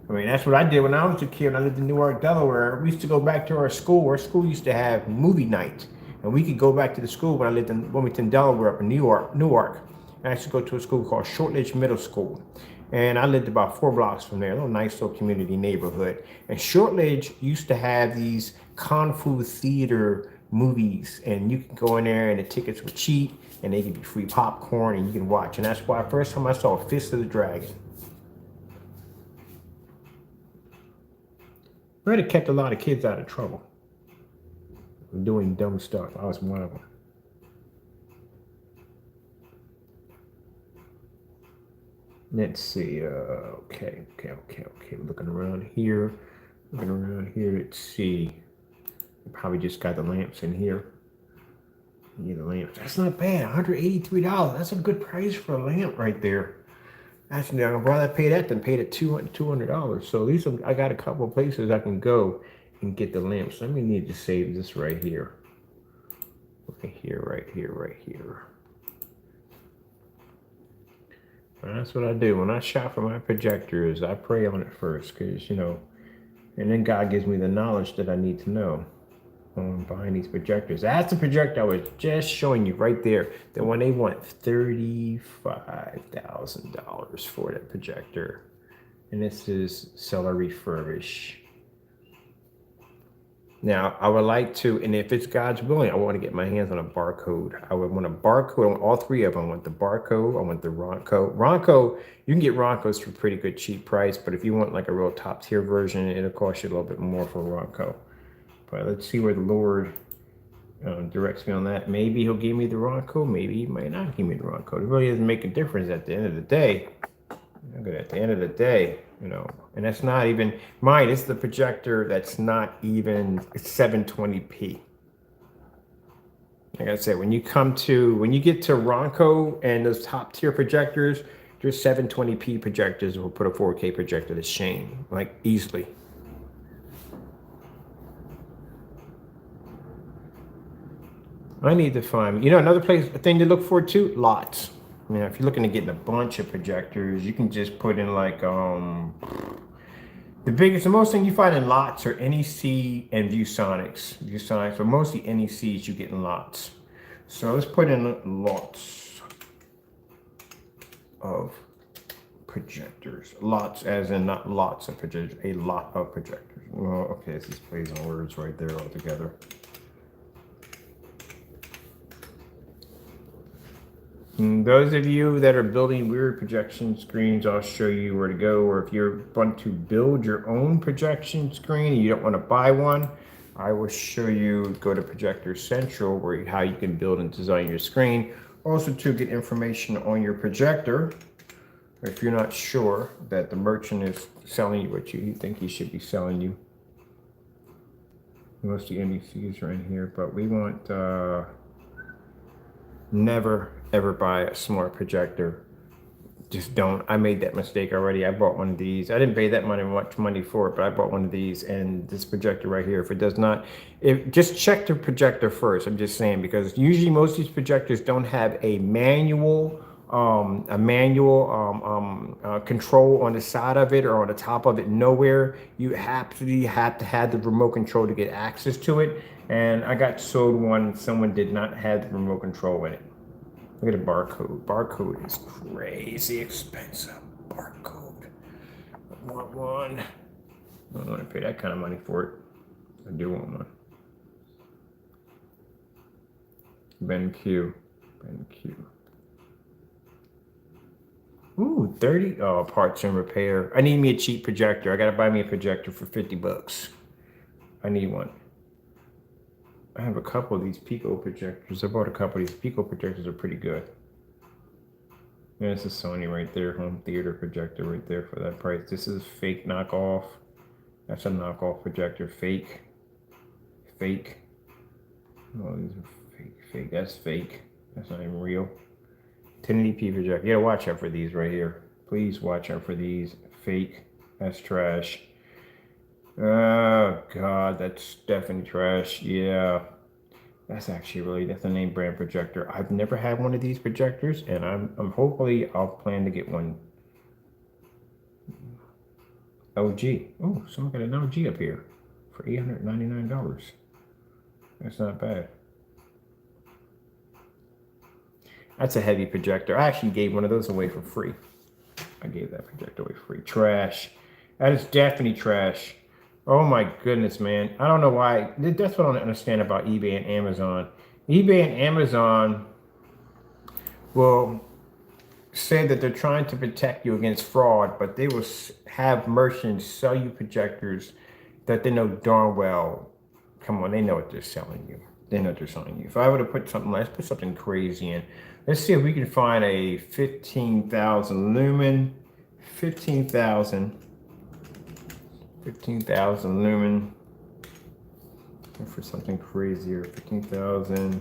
I mean, that's what I did when I was a kid. I lived in Newark, Delaware. We used to go back to our school. Our school used to have movie night. And we could go back to the school when I lived in Wilmington, Delaware, up in Newark. I used to go to a school called Shortledge Middle School. And I lived about 4 blocks from there, a little nice little community neighborhood. And Shortledge used to have these Kung Fu theater movies. And you could go in there and the tickets were cheap. And they give you free popcorn and you can watch. And that's why first time I saw Fist of the Dragon. But it kept a lot of kids out of trouble. Doing dumb stuff. I was one of them. Let's see. Okay. Looking around here. Let's see. Probably just got the lamps in here. Yeah, the lamps. That's not bad. $183. That's a good price for a lamp right there. Actually, I'd rather pay that than pay the $200. So at least I got a couple of places I can go and get the lamps. Let me need to save this right here. Right here. And that's what I do. When I shop for my projectors, I pray on it first because, and then God gives me the knowledge that I need to know on buying these projectors. That's the projector I was just showing you right there. The one they want $35,000 for that projector. And this is seller refurbish. Now, I would like to, and if it's God's willing, I want to get my hands on a barcode. I would want a barcode on all 3 of them. I want the barcode. I want the Ronco. Ronco, you can get Roncos for a pretty good cheap price, but if you want like a real top tier version, it'll cost you a little bit more for Ronco. But let's see where the Lord directs me on that. Maybe he'll give me the Ronco. Maybe he might not give me the Ronco. It really doesn't make a difference at the end of the day. At the end of the day, and that's not even mine. It's the projector that's not even 720p. Like I said, when you get to Ronco and those top tier projectors, there's 720p projectors will put a 4K projector to shame, like easily. I need to find, another thing to look for too, lots. If you're looking to get a bunch of projectors, you can just put in like, the most thing you find in lots are NEC and ViewSonics, but mostly NECs you get in lots. So let's put in lots of projectors. Lots as in not lots of projectors, a lot of projectors. Well, okay, this is plays on words right there altogether. And those of you that are building weird projection screens, I'll show you where to go. Or if you want to build your own projection screen and you don't want to buy one, I will show you, go to Projector Central, how you can build and design your screen. Also to get information on your projector, if you're not sure that the merchant is selling you what you think he should be selling you. Most of the NECs are in here, but we want never ever buy a smart projector. Just don't. I made that mistake already. I bought one of these. I didn't pay that much money for it, but I bought one of these, and this projector right here, if it does not, just check the projector first. I'm just saying, because usually most of these projectors don't have a manual a manual control on the side of it or on the top of it. Nowhere. You absolutely have to have the remote control to get access to it. And I got sold one. Someone did not have the remote control in it. Look at the barcode. Barcode is crazy expensive. Barcode. I want one. I don't want to pay that kind of money for it. I do want one. BenQ. Ooh, 30. Oh, parts and repair. I need me a cheap projector. I gotta buy me a projector for 50 bucks. I need one. I have a couple of these Pico projectors. I bought a couple of these Pico projectors. Are pretty good. There's a Sony right there, home theater projector right there for that price. This is fake knockoff. That's a knockoff projector. Fake. Oh, these are fake. That's fake. That's not even real. 1080p projector. You gotta watch out for these right here. Please watch out for these. Fake. That's trash. Oh God, that's definitely trash. Yeah. That's a name brand projector. I've never had one of these projectors, and I'm hopefully I'll plan to get one. LG. Oh, someone got an LG up here for $899. That's not bad. That's a heavy projector. I actually gave one of those away for free. I gave that projector away for free. Trash. That is definitely trash. Oh my goodness, man. I don't know why. That's what I don't understand about eBay and Amazon. eBay and Amazon will say that they're trying to protect you against fraud, but they will have merchants sell you projectors that they know darn well. Come on, they know what they're selling you. They know what they're selling you. If I were to put something, let's put something crazy in. Let's see if we can find a 15,000 lumen. 15,000 lumen. For something crazier. 15,000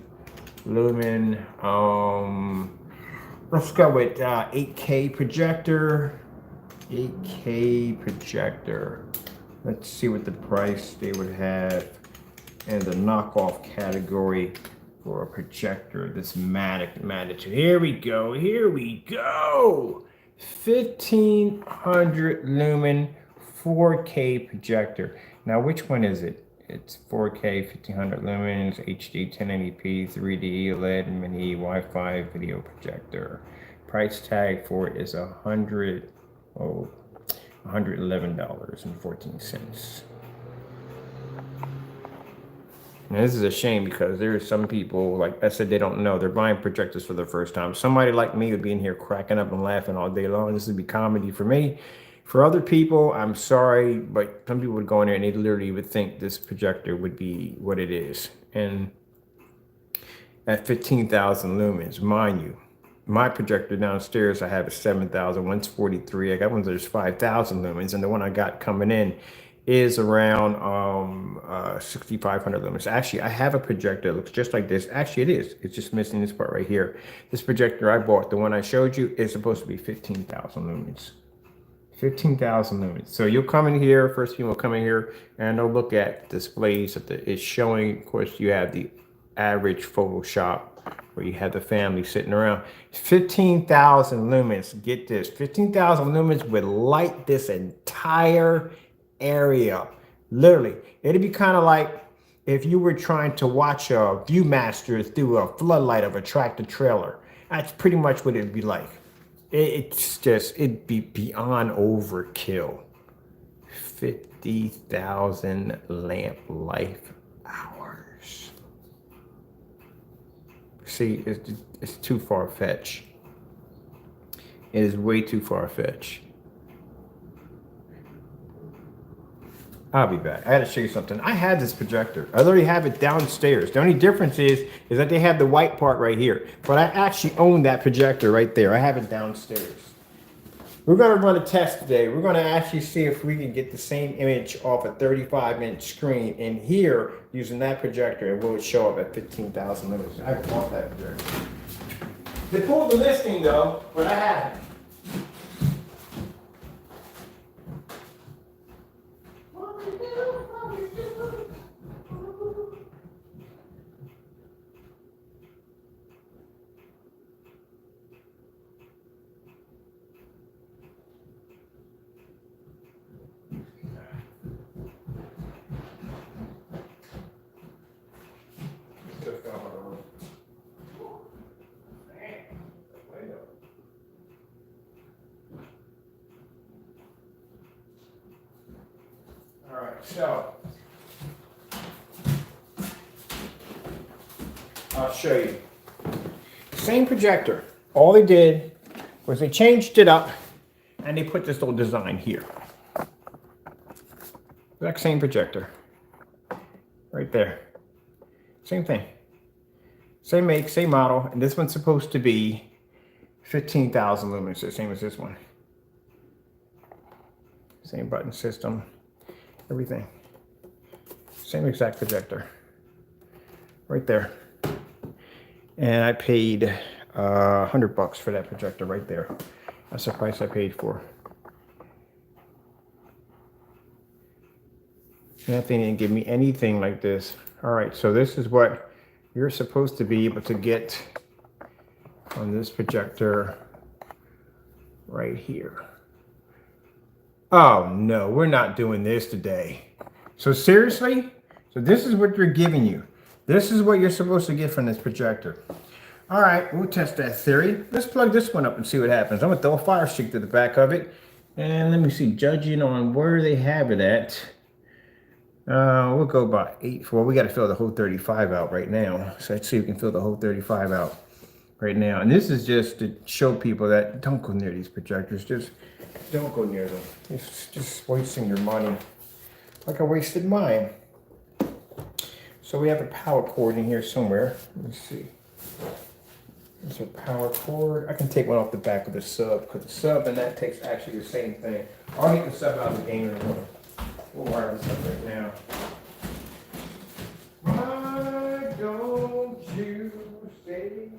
lumen. Let's go with 8K projector. 8K projector. Let's see what the price they would have in the knockoff category for a projector. This magnitude. Here we go. 1500 lumen 4K projector. Now, which one is it? It's 4K, 1500 lumens, HD 1080p, 3D LED, mini Wi-Fi video projector. Price tag for it is $111.14. Now, this is a shame because there are some people, like I said, they don't know. They're buying projectors for the first time. Somebody like me would be in here cracking up and laughing all day long. This would be comedy for me. For other people, I'm sorry, but some people would go in there and they literally would think this projector would be what it is. And at 15,000 lumens, mind you, my projector downstairs, I have a 7,000, one's 43. I got one that's 5,000 lumens, and the one I got coming in is around 6,500 lumens. Actually, I have a projector that looks just like this. Actually, it is. It's just missing this part right here. This projector I bought, the one I showed you, is supposed to be 15,000 lumens. 15,000 lumens. So you'll come in here, first people will come in here, and they'll look at displays that it's showing. Of course, you have the average Photoshop where you have the family sitting around. 15,000 lumens. Get this. 15,000 lumens would light this entire area. Literally. It'd be kind of like if you were trying to watch a Viewmaster through a floodlight of a tractor trailer. That's pretty much what it'd be like. It'd be beyond overkill. 50,000 lamp life hours. See, it's too far-fetched. It is way too far-fetched. I'll be back. I got to show you something. I had this projector. I literally have it downstairs. The only difference is that they have the white part right here. But I actually own that projector right there. I have it downstairs. We're going to run a test today. We're going to actually see if we can get the same image off a 35-inch screen in here using that projector, and will it show up at 15,000 lumens. I bought that projector. They pulled the listing though, but I have it. All right, so I'll show you. Same projector. All they did was they changed it up and they put this little design here. Exact same projector. Right there. Same thing. Same make, same model, and this one's supposed to be 15,000 lumens, the same as this one. Same button system, everything. Same exact projector. Right there. And I paid $100 for that projector right there. That's the price I paid for. And that thing didn't give me anything like this. All right, so this is what you're supposed to be able to get on this projector right here. Oh no, we're not doing this today. So seriously? So this is what they're giving you. This is what you're supposed to get from this projector. All right, we'll test that theory. Let's plug this one up and see what happens. I'm gonna throw a fire stick to the back of it. And let me see, judging on where they have it at. We'll go by 8. Well, we got to fill the whole 35 out right now. So let's see if we can fill the whole 35 out right now. And this is just to show people that don't go near these projectors. Just don't go near them. It's just wasting your money. Like I wasted mine. So we have a power cord in here somewhere. Let me see. There's a power cord. I can take one off the back of the sub because the sub and that takes actually the same thing. I'll get the sub out of the game in a minute. We'll wire this up right now. Why don't you stay?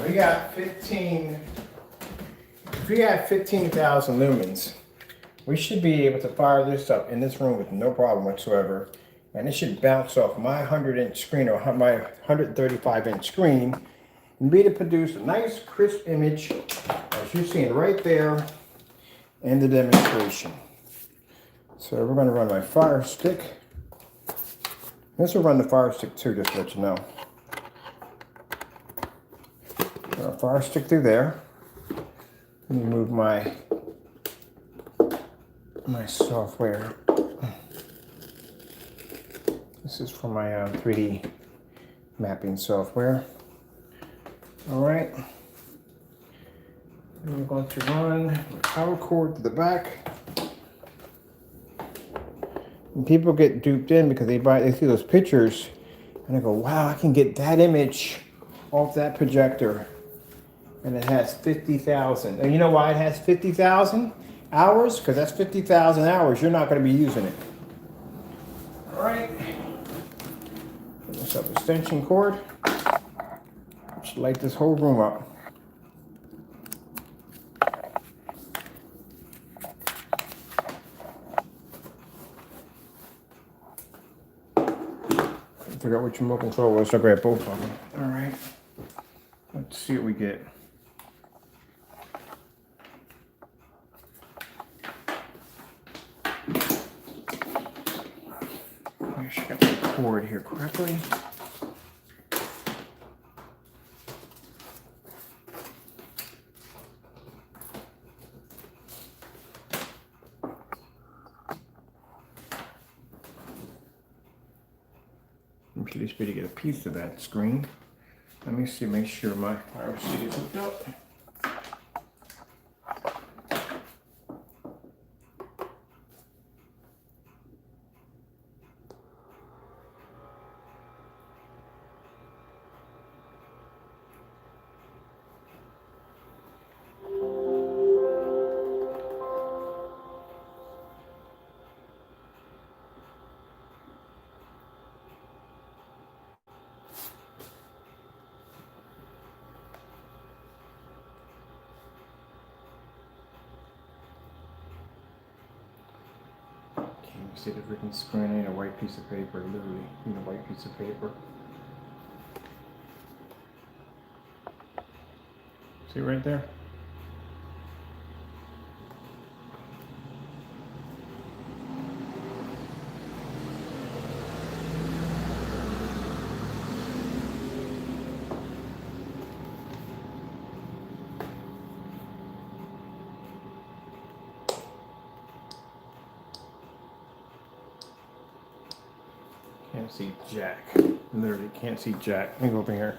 We got 15, if we got 15,000 lumens, we should be able to fire this up in this room with no problem whatsoever. And it should bounce off my 100-inch screen or my 135-inch screen and be able to produce a nice crisp image as you're seeing right there in the demonstration. So we're going to run my fire stick. This will run the fire stick too, just to let you know. Fire stick through there. Let me move my software. This is for my 3D mapping software. All right. And we're going to run the power cord to the back. And people get duped in because they see those pictures and they go, wow, I can get that image off that projector, and it has 50,000. And you know why it has 50,000 hours? Because that's 50,000 hours you're not going to be using it. All right. Put this up extension cord. Should light this whole room up. Figure out which remote control was, so I grab both of them. All right. Let's see what we get. Make sure I got the cord here correctly. I'm at least be to get a piece of that screen. Let me see, make sure my power seat is hooked up. See the freaking screen, I need a white piece of paper, literally, I need a white piece of paper. See right there? Can't see jack. Literally can't see jack. Let me go over here.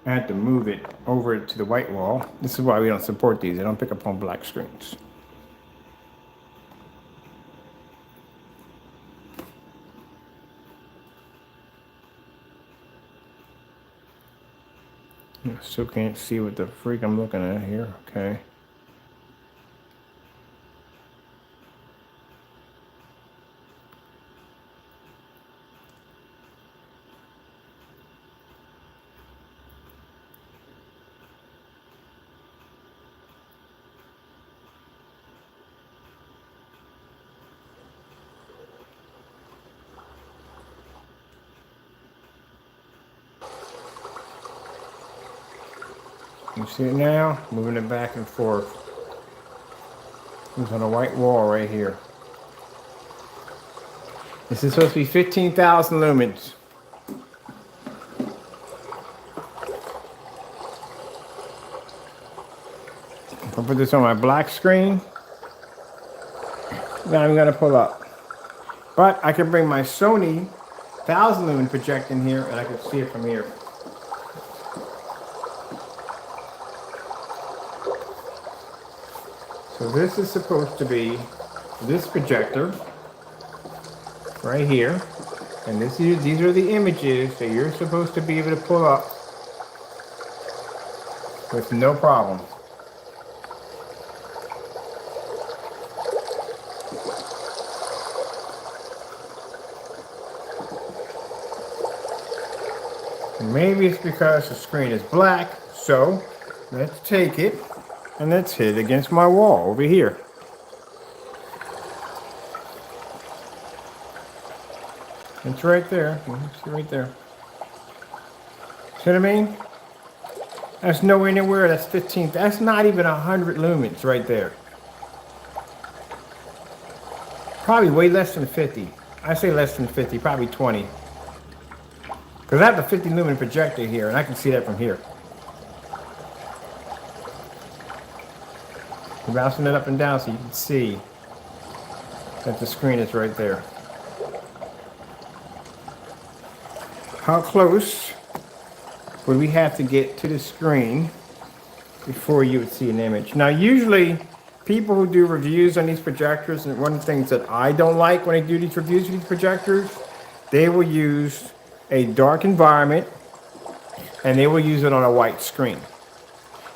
I had to move it over to the white wall. This is why we don't support these. They don't pick up on black screens. I still can't see what the freak I'm looking at here. Okay. You see it now? Moving it back and forth. It's on a white wall right here. This is supposed to be 15,000 lumens. If I put this on my black screen, now I'm gonna pull up. But I can bring my Sony 1000 lumen projector in here and I can see it from here. So this is supposed to be this projector right here, and these are the images that you're supposed to be able to pull up with no problem. Maybe it's because the screen is black, so let's take it and let's hit it against my wall over here. It's right there. See right there. See what I mean? That's nowhere near. That's 15. That's not even 100 lumens right there. Probably way less than 50. I say less than 50, probably 20. Because I have the 50 lumen projector here, and I can see that from here. I'm bouncing it up and down so you can see that the screen is right there. How close would we have to get to the screen before you would see an image. Now, usually people who do reviews on these projectors, and one of the things that I don't like when they do these reviews of these projectors, they will use a dark environment and they will use it on a white screen.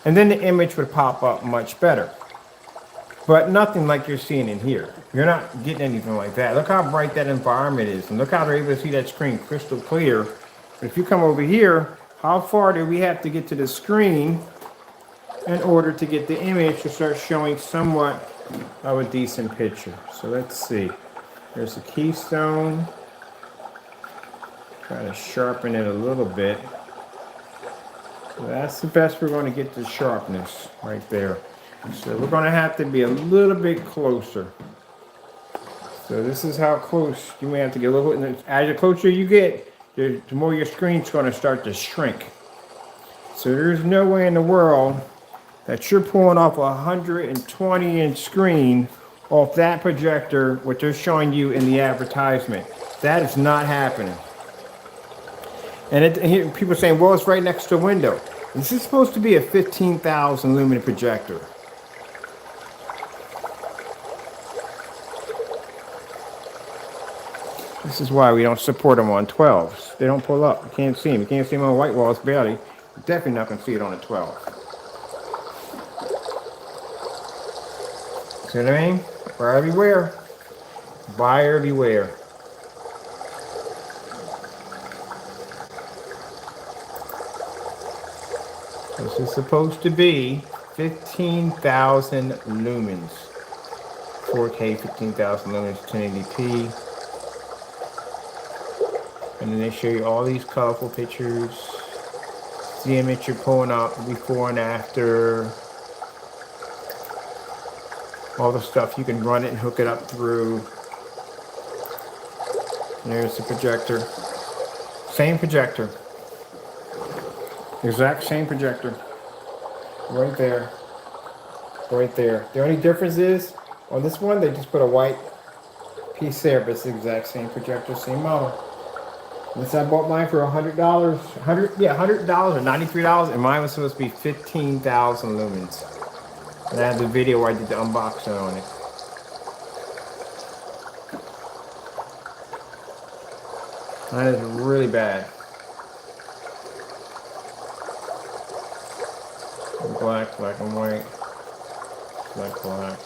And then the image would pop up much better. But nothing like you're seeing in here. You're not getting anything like that. Look how bright that environment is, and look how they're able to see that screen crystal clear. But if you come over here, how far do we have to get to the screen in order to get the image to start showing somewhat of a decent picture? So let's see. There's the keystone. Try to sharpen it a little bit. So that's the best we're going to get the sharpness right there. So we're going to have to be a little bit closer. So this is how close you may have to get a little bit. As the closer you get, the more your screen's going to start to shrink. So there's no way in the world that you're pulling off a 120-inch screen off that projector, what they're showing you in the advertisement. That is not happening. And here, people are saying, well, it's right next to a window. This is supposed to be a 15,000 lumen projector. This is why we don't support them on 12s. They don't pull up. You can't see them. You can't see them on white walls barely. You're definitely not going to see it on a 12. See what I mean? Buyer beware. Buyer beware. This is supposed to be 15,000 lumens. 4K, 15,000 lumens, 1080p. And then they show you all these colorful pictures. The image you're pulling up before and after. All the stuff you can run it and hook it up through. And there's the projector. Same projector. Exact same projector. Right there. Right there. The only difference is, on this one, they just put a white piece there, but it's the exact same projector, same model. This I bought mine for $100, $100 or $93, and mine was supposed to be 15,000 lumens. And I have the video where I did the unboxing on it. That is really bad. Black, black and white, black, black,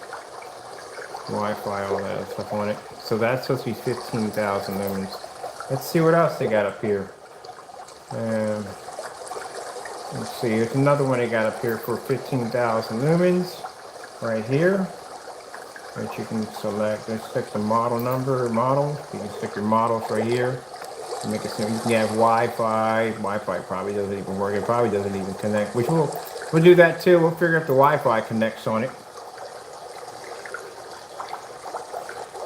Wi-Fi, all that stuff on it. So that's supposed to be 15,000 lumens. Let's see what else they got up here. Let's see, here's another one they got up here for 15,000 lumens, right here. Which you can select. Let's stick the model number, model. You can stick your models right here. Make it simple. You can have Wi-Fi. Wi-Fi probably doesn't even work. It probably doesn't even connect. Which we'll do that too. We'll figure if the Wi-Fi connects on it.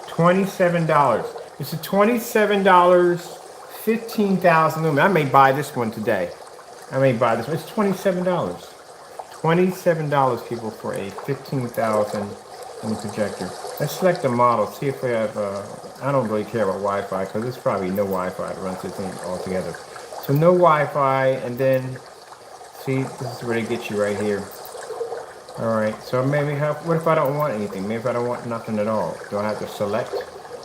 $27. It's a $27, 15,000 lumen. I may buy this one today. I may buy this one. It's $27. $27, people, for a 15,000 lumen projector. Let's select the model. See if we have. I don't really care about Wi-Fi because there's probably no Wi-Fi that runs this thing altogether. So no Wi-Fi, and then see, this is where they get you right here. All right. So maybe what if I don't want anything? Maybe if I don't want nothing at all. Do I have to select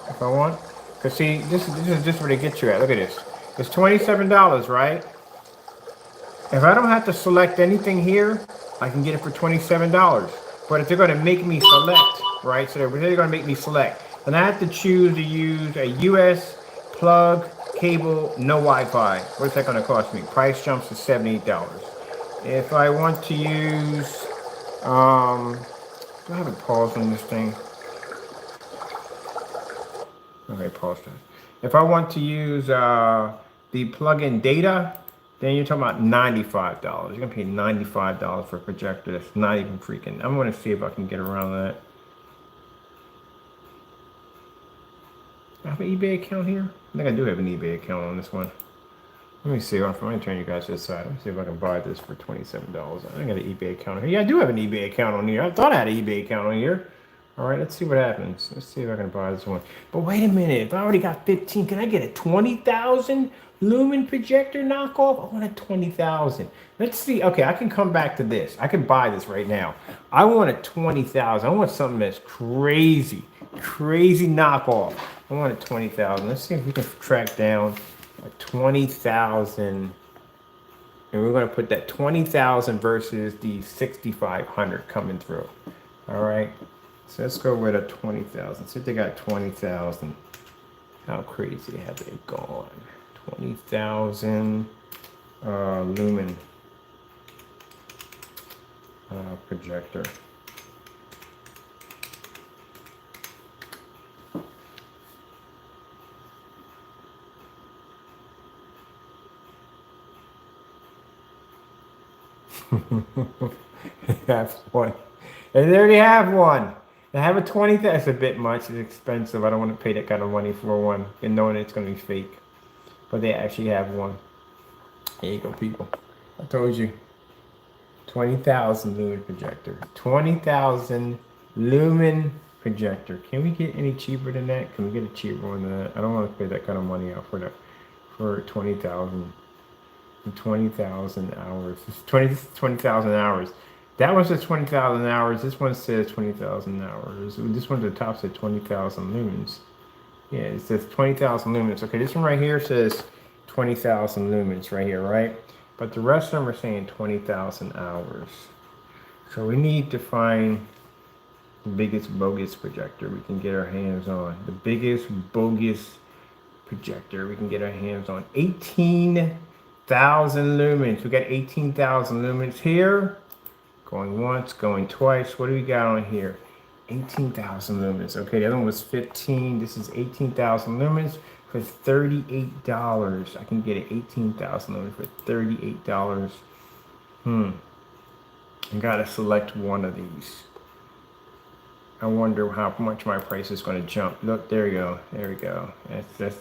if I want? Because see, this is just where they get you at. Look at this. It's $27, right? If I don't have to select anything here, I can get it for $27. But if they're going to make me select, right? So they're going to make me select. Then I have to choose to use a US plug, cable, no Wi-Fi. What's that going to cost me? Price jumps to $78. If I want to use, do I have a pause on this thing? Okay, pause that. If I want to use the plug-in data, then you're talking about $95. You're gonna pay $95 for a projector. That's not even freaking. I'm gonna see if I can get around that. I have an eBay account here. I think I do have an eBay account on this one. Let me see. I'm gonna turn you guys to the side. Let me see if I can buy this for $27. I got an eBay account here. Yeah, I do have an eBay account on here. I thought I had an eBay account on here. All right, let's see what happens. Let's see if I can buy this one. But wait a minute, if I already got 15, can I get a 20,000 lumen projector knockoff? I want a 20,000. Let's see. Okay, I can come back to this. I can buy this right now. I want a 20,000. I want something that's crazy, crazy knockoff. I want a 20,000. Let's see if we can track down a 20,000. And we're going to put that 20,000 versus the 6,500 coming through. All right. So let's go with a 20,000. See if they got 20,000. How crazy have they gone? 20,000 lumen projector. They have one. And they already have one. They have a 20. That's a bit much. It's expensive. I don't want to pay that kind of money for one and knowing it's going to be fake. But they actually have one. There you go, people. I told you. 20,000 lumen projector. 20,000 lumen projector. Can we get any cheaper than that? Can we get a cheaper one than that? I don't want to pay that kind of money out for that. For 20,000. 20,000 hours. It's 20,000 hours. That one says 20,000 hours. This one says 20,000 hours. This one at the top said 20,000 lumens. Yeah, it says 20,000 lumens. Okay, this one right here says 20,000 lumens right here, right? But the rest of them are saying 20,000 hours. So we need to find the biggest bogus projector we can get our hands on. The biggest bogus projector we can get our hands on. 18,000 lumens. We got 18,000 lumens here. Going once, going twice. What do we got on here? 18,000 lumens. Okay, the other one was 15. This is 18,000 lumens for $38. I can get it 18,000 lumens for $38. I gotta select one of these. I wonder how much my price is going to jump. Look, there we go. There we go. That's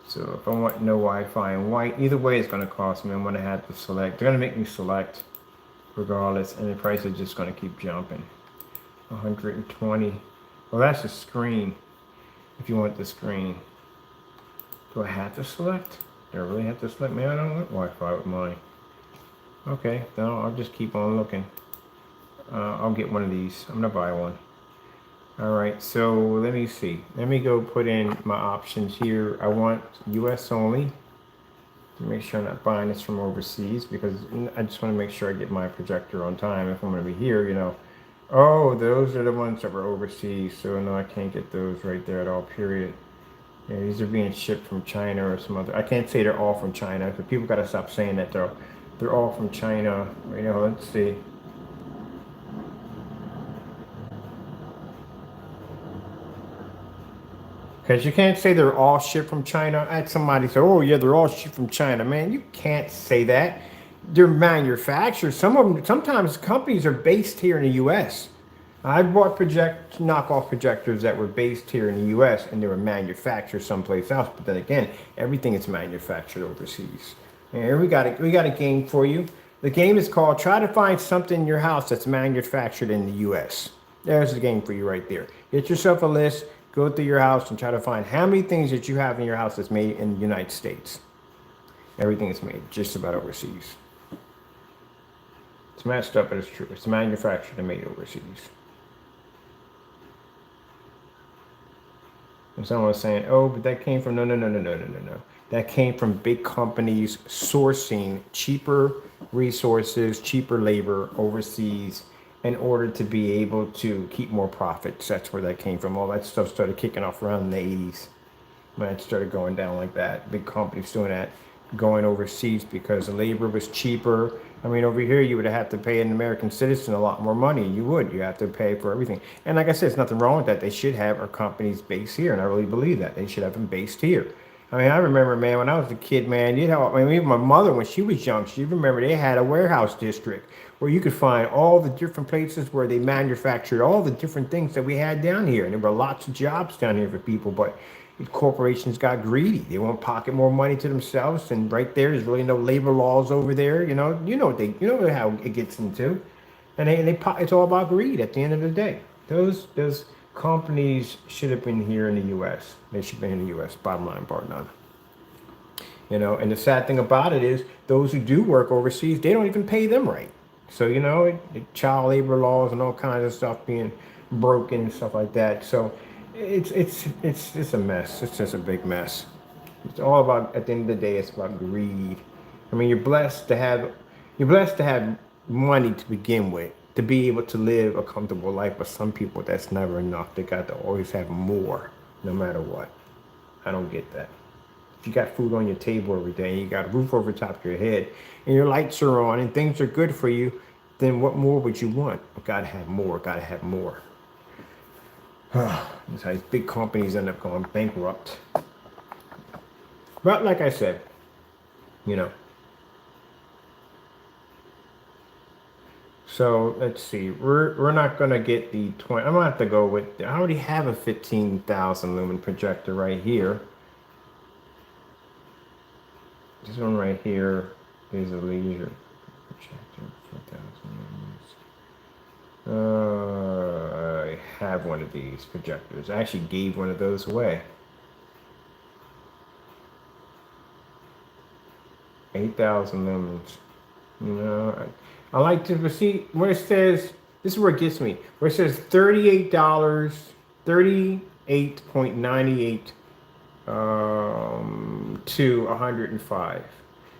so if I want no Wi-Fi and white, either way it's going to cost me. I'm going to have to select. They're going to make me select regardless, and the price is just going to keep jumping. 120. Well, that's the screen. If you want the screen, do I have to select? Do I really have to select? Man, I don't want Wi-Fi with mine. Okay, no, I'll just keep on looking. I'll get one of these. I'm gonna buy one. All right, so let me see. Let me go put in my options here. I want US only. To make sure I'm not buying this from overseas, because I just want to make sure I get my projector on time if I'm going to be here, you know. Oh, those are the ones that were overseas, so no, I can't get those right there at all, period. Yeah, these are being shipped from China or some other. I can't say they're all from China, but people got to stop saying that they're all from China. Right now, let's see. Because you can't say they're all shipped from China. I had somebody say, oh, yeah, they're all shipped from China. Man, you can't say that. They're manufactured. Some of them, sometimes companies are based here in the U.S. I bought knockoff projectors that were based here in the U.S. and they were manufactured someplace else. But then again, everything is manufactured overseas. And we got a game for you. The game is called Try to Find Something in Your House That's Manufactured in the U.S. There's the game for you right there. Get yourself a list. Go through your house and try to find how many things that you have in your house that's made in the United States. Everything is made just about overseas. It's messed up, but it's true. It's manufactured and made overseas. And someone was saying, oh, but that came from, no. That came from big companies sourcing cheaper resources, cheaper labor overseas in order to be able to keep more profits. That's where that came from. All that stuff started kicking off around in the 80s. When it started going down like that. Big companies doing that, going overseas because the labor was cheaper. I mean, over here, you would have to pay an American citizen a lot more money. You would. You have to pay for everything. And like I said, there's nothing wrong with that. They should have our companies based here, and I really believe that. They should have them based here. I mean, I remember, man, when I was a kid, man, you know, I mean, even my mother, when she was young, she remember they had a warehouse district where you could find all the different places where they manufactured all the different things that we had down here. And there were lots of jobs down here for people, but corporations got greedy. They want to pocket more money to themselves. And right there's really no labor laws over there. You know how it gets into. And it's all about greed at the end of the day. Those companies should have been here in the U.S. They should have been in the U.S. Bottom line, bar none. You know, and the sad thing about it is those who do work overseas, they don't even pay them right. So, you know, the child labor laws and all kinds of stuff being broken and stuff like that. So it's just a mess. It's just a big mess. It's all about, at the end of the day, it's about greed. I mean, you're blessed to have money to begin with, to be able to live a comfortable life. But some people, that's never enough. They got to always have more, no matter what. I don't get that. If you got food on your table every day, and you got a roof over the top of your head, and your lights are on, and things are good for you, then what more would you want? Gotta have more. Gotta have more. That's how these big companies end up going bankrupt. But like I said, you know. So let's see. We're not gonna get the 20. I'm gonna have to go with. I already have a 15,000 lumen projector right here. This one right here is a laser projector. 4,000 lumens. I have one of these projectors. I actually gave one of those away. 8,000 lumens. You know, I like to see where it says, this is where it gets me, where it says $38, 38.98 to 105.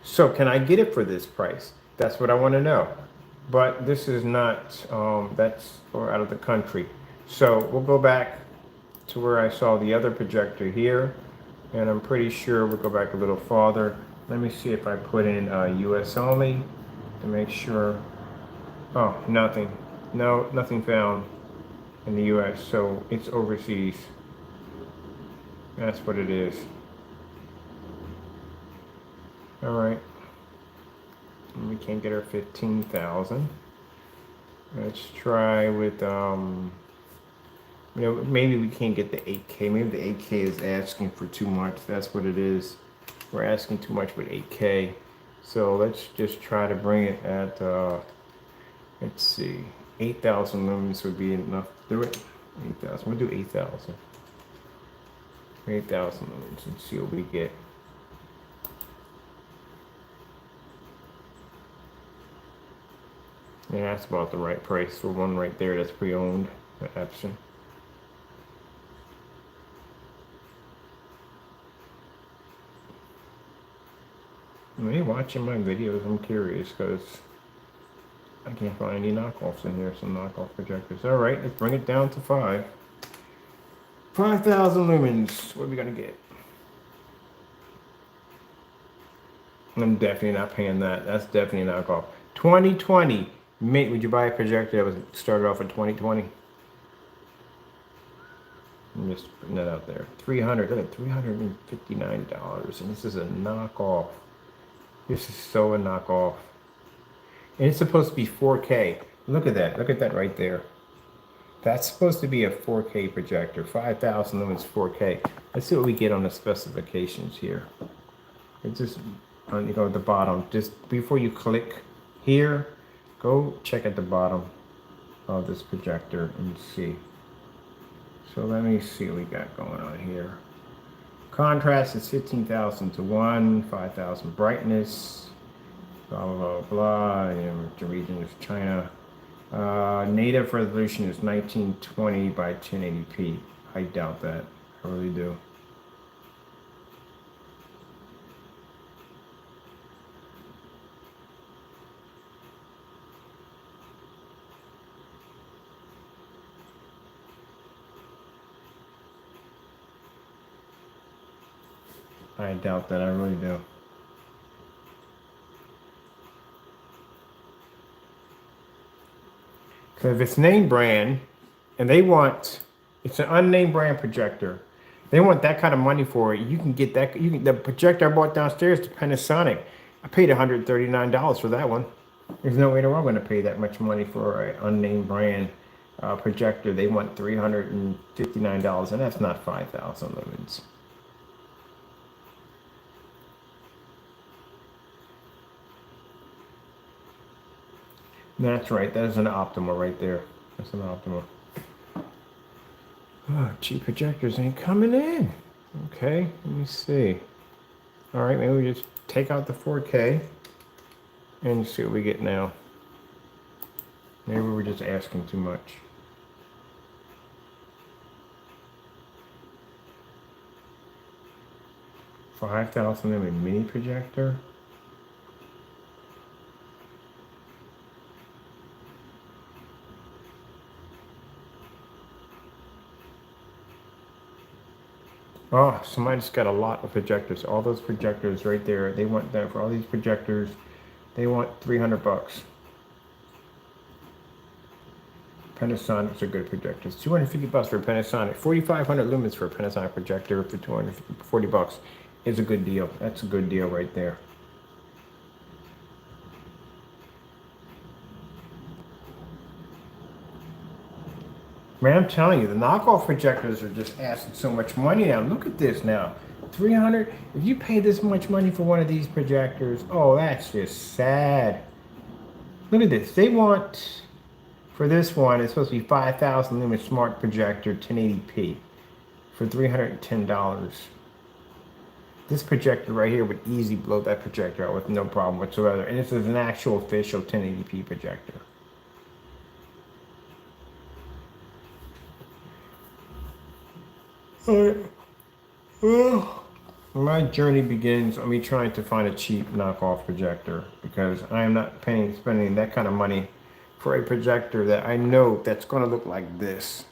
So can I get it for this price? That's what I want to know. But this is not, that's or out of the country. So we'll go back to where I saw the other projector here, and I'm pretty sure we'll go back a little farther. Let me see if I put in US only to make sure. Oh, nothing. No, nothing found in the US, so it's overseas. That's what it is. All right. And we can't get our 15,000. Let's try with, you know, maybe we can't get the 8K. Maybe the 8K is asking for too much. That's what it is. We're asking too much with 8K. So let's just try to bring it at, let's see, 8,000 lumens would be enough to do it. 8,000, we'll do 8,000. 8,000 lumens and see what we get. Yeah, that's about the right price for one right there that's pre-owned, the Epson. Are you watching my videos? I'm curious because I can't find any knockoffs in here, some knockoff projectors. All right, let's bring it down to 5. 5,000 lumens. What are we gonna get? I'm definitely not paying that. That's definitely a knockoff. 2020. Mate, would you buy a projector that was started off in 2020? I'm just putting that out there. 300. Look at $359, and this is a knockoff. This is so a knockoff. And it's supposed to be 4K. Look at that. Look at that right there. That's supposed to be a 4K projector. 5,000 lumens 4K. Let's see what we get on the specifications here. It's just, you know, at the bottom. Just before you click here, go check at the bottom of this projector and see. So let me see what we got going on here. Contrast is 15,000 to 1, 5,000 brightness, blah, blah, blah, blah. And the region is China. Native resolution is 1920 by 1080p. I doubt that. I really do. I doubt that. I really do. Because if it's name brand and they want, it's an unnamed brand projector, they want that kind of money for it. You can get that. You can, the projector I bought downstairs, the Panasonic, I paid $139 for that one. There's no way in the world I'm going to pay that much money for an unnamed brand projector. They want $359, and that's not 5,000 lumens. That's right. That is an optimal right there. That's an optimal. Oh, gee, projectors ain't coming in. Okay, let me see. All right, maybe we just take out the 4K and see what we get now. Maybe we're just asking too much. $5,000 mini projector. Oh, somebody's got a lot of projectors. All those projectors right there. They want that for all these projectors. They want 300 bucks. Panasonic's are good projectors. 250 bucks for a Panasonic. 4,500 lumens for a Panasonic projector for 240 bucks is a good deal. That's a good deal right there. Man, I'm telling you, the knockoff projectors are just asking so much money now. Look at this now. 300. If you pay this much money for one of these projectors, oh, that's just sad. Look at this. They want, for this one, it's supposed to be 5,000 lumen smart projector 1080p for $310. This projector right here would easily blow that projector out with no problem whatsoever. And this is an actual official 1080p projector. Well, my journey begins on me trying to find a cheap knockoff projector because I am not spending that kind of money for a projector that I know that's going to look like this.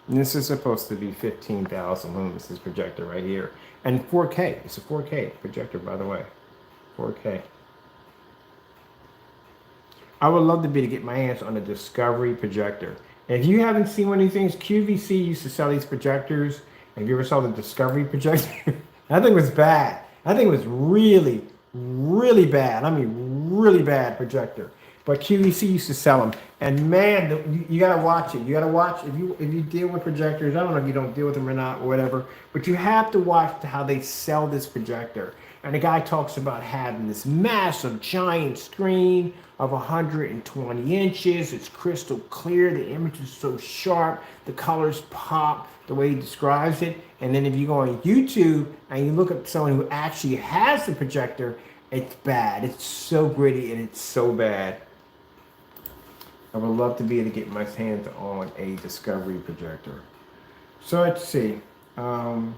And this is supposed to be 15,000 lumens, this projector right here. And 4K. It's a 4K projector, by the way. 4K. I would love to be to get my hands on a Discovery projector. And if you haven't seen one of these things, QVC used to sell these projectors. Have you ever saw the Discovery projector? That thing was bad. That thing was really, really bad. I mean, really bad projector. But QVC used to sell them. And man, you gotta watch it. You gotta watch if you deal with projectors. I don't know if you don't deal with them or not, or whatever. But you have to watch how they sell this projector. And the guy talks about having this massive, giant screen of 120 inches. It's crystal clear. The image is so sharp. The colors pop the way he describes it. And then if you go on YouTube and you look at someone who actually has the projector, it's bad. It's so gritty and it's so bad. I would love to be able to get my hands on a Discovery projector. So let's see. Can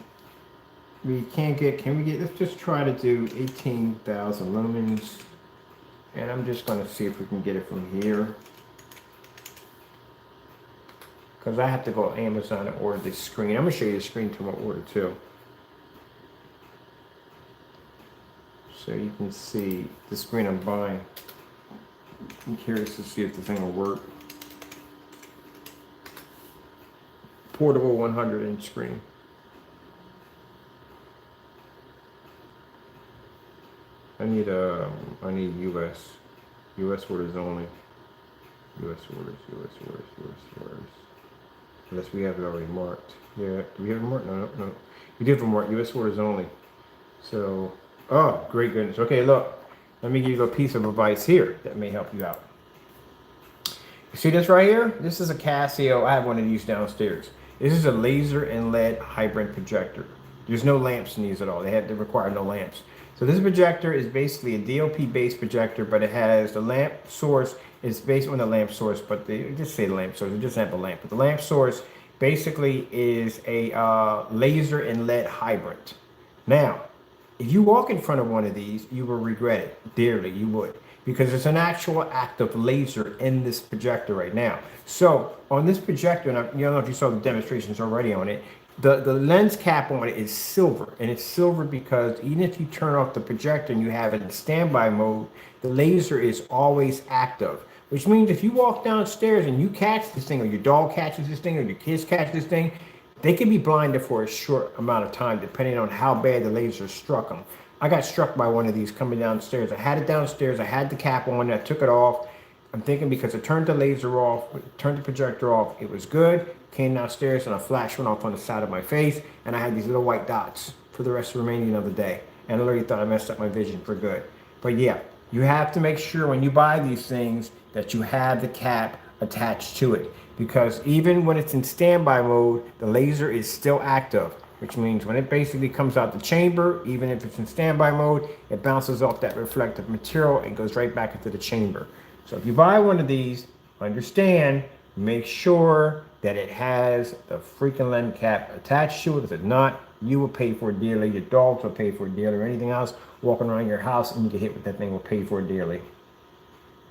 we get, let's just try to do 18,000 lumens. And I'm just going to see if we can get it from here. Because I have to go to Amazon and order the screen. I'm going to show you the screen to my order too. So you can see the screen I'm buying. I'm curious to see if the thing will work. Portable 100-inch screen. I need US orders only. US orders. Unless we have it already marked. Yeah, do we have it marked? No. We do have it marked, US orders only. So, oh, great goodness. Okay, look. Let me give you a piece of advice here that may help you out. You see this right here? This is a Casio. I have one of these downstairs. This is a laser and LED hybrid projector. There's no lamps in these at all. They require no lamps. So this projector is basically a DLP-based projector, but it has the lamp source. It's based on the lamp source, but they just say the lamp source. It doesn't have a lamp, but the lamp source basically is a laser and LED hybrid. Now, if you walk in front of one of these, you will regret it dearly. You would, because it's an actual active laser in this projector right now. So on this projector, and I don't know if you saw the demonstrations already on it. The lens cap on it is silver, and it's silver because even if you turn off the projector and you have it in standby mode, the laser is always active, which means if you walk downstairs and you catch this thing, or your dog catches this thing, or your kids catch this thing, they can be blinded for a short amount of time depending on how bad the laser struck them. I got struck by one of these coming downstairs. I had it downstairs, I had the cap on, I took it off. I'm thinking because I turned the laser off, turned the projector off, it was good. Came downstairs and a flash went off on the side of my face, and I had these little white dots for the rest of the remaining of the day. And I literally thought I messed up my vision for good. But yeah, you have to make sure when you buy these things that you have the cap attached to it, because even when it's in standby mode, the laser is still active, which means when it basically comes out the chamber, even if it's in standby mode, it bounces off that reflective material and goes right back into the chamber. So if you buy one of these, understand, make sure that it has the freaking lens cap attached to it. If it's not, you will pay for it dearly. Your dogs will pay for it dearly, or anything else walking around your house and you get hit with that thing will pay for it dearly.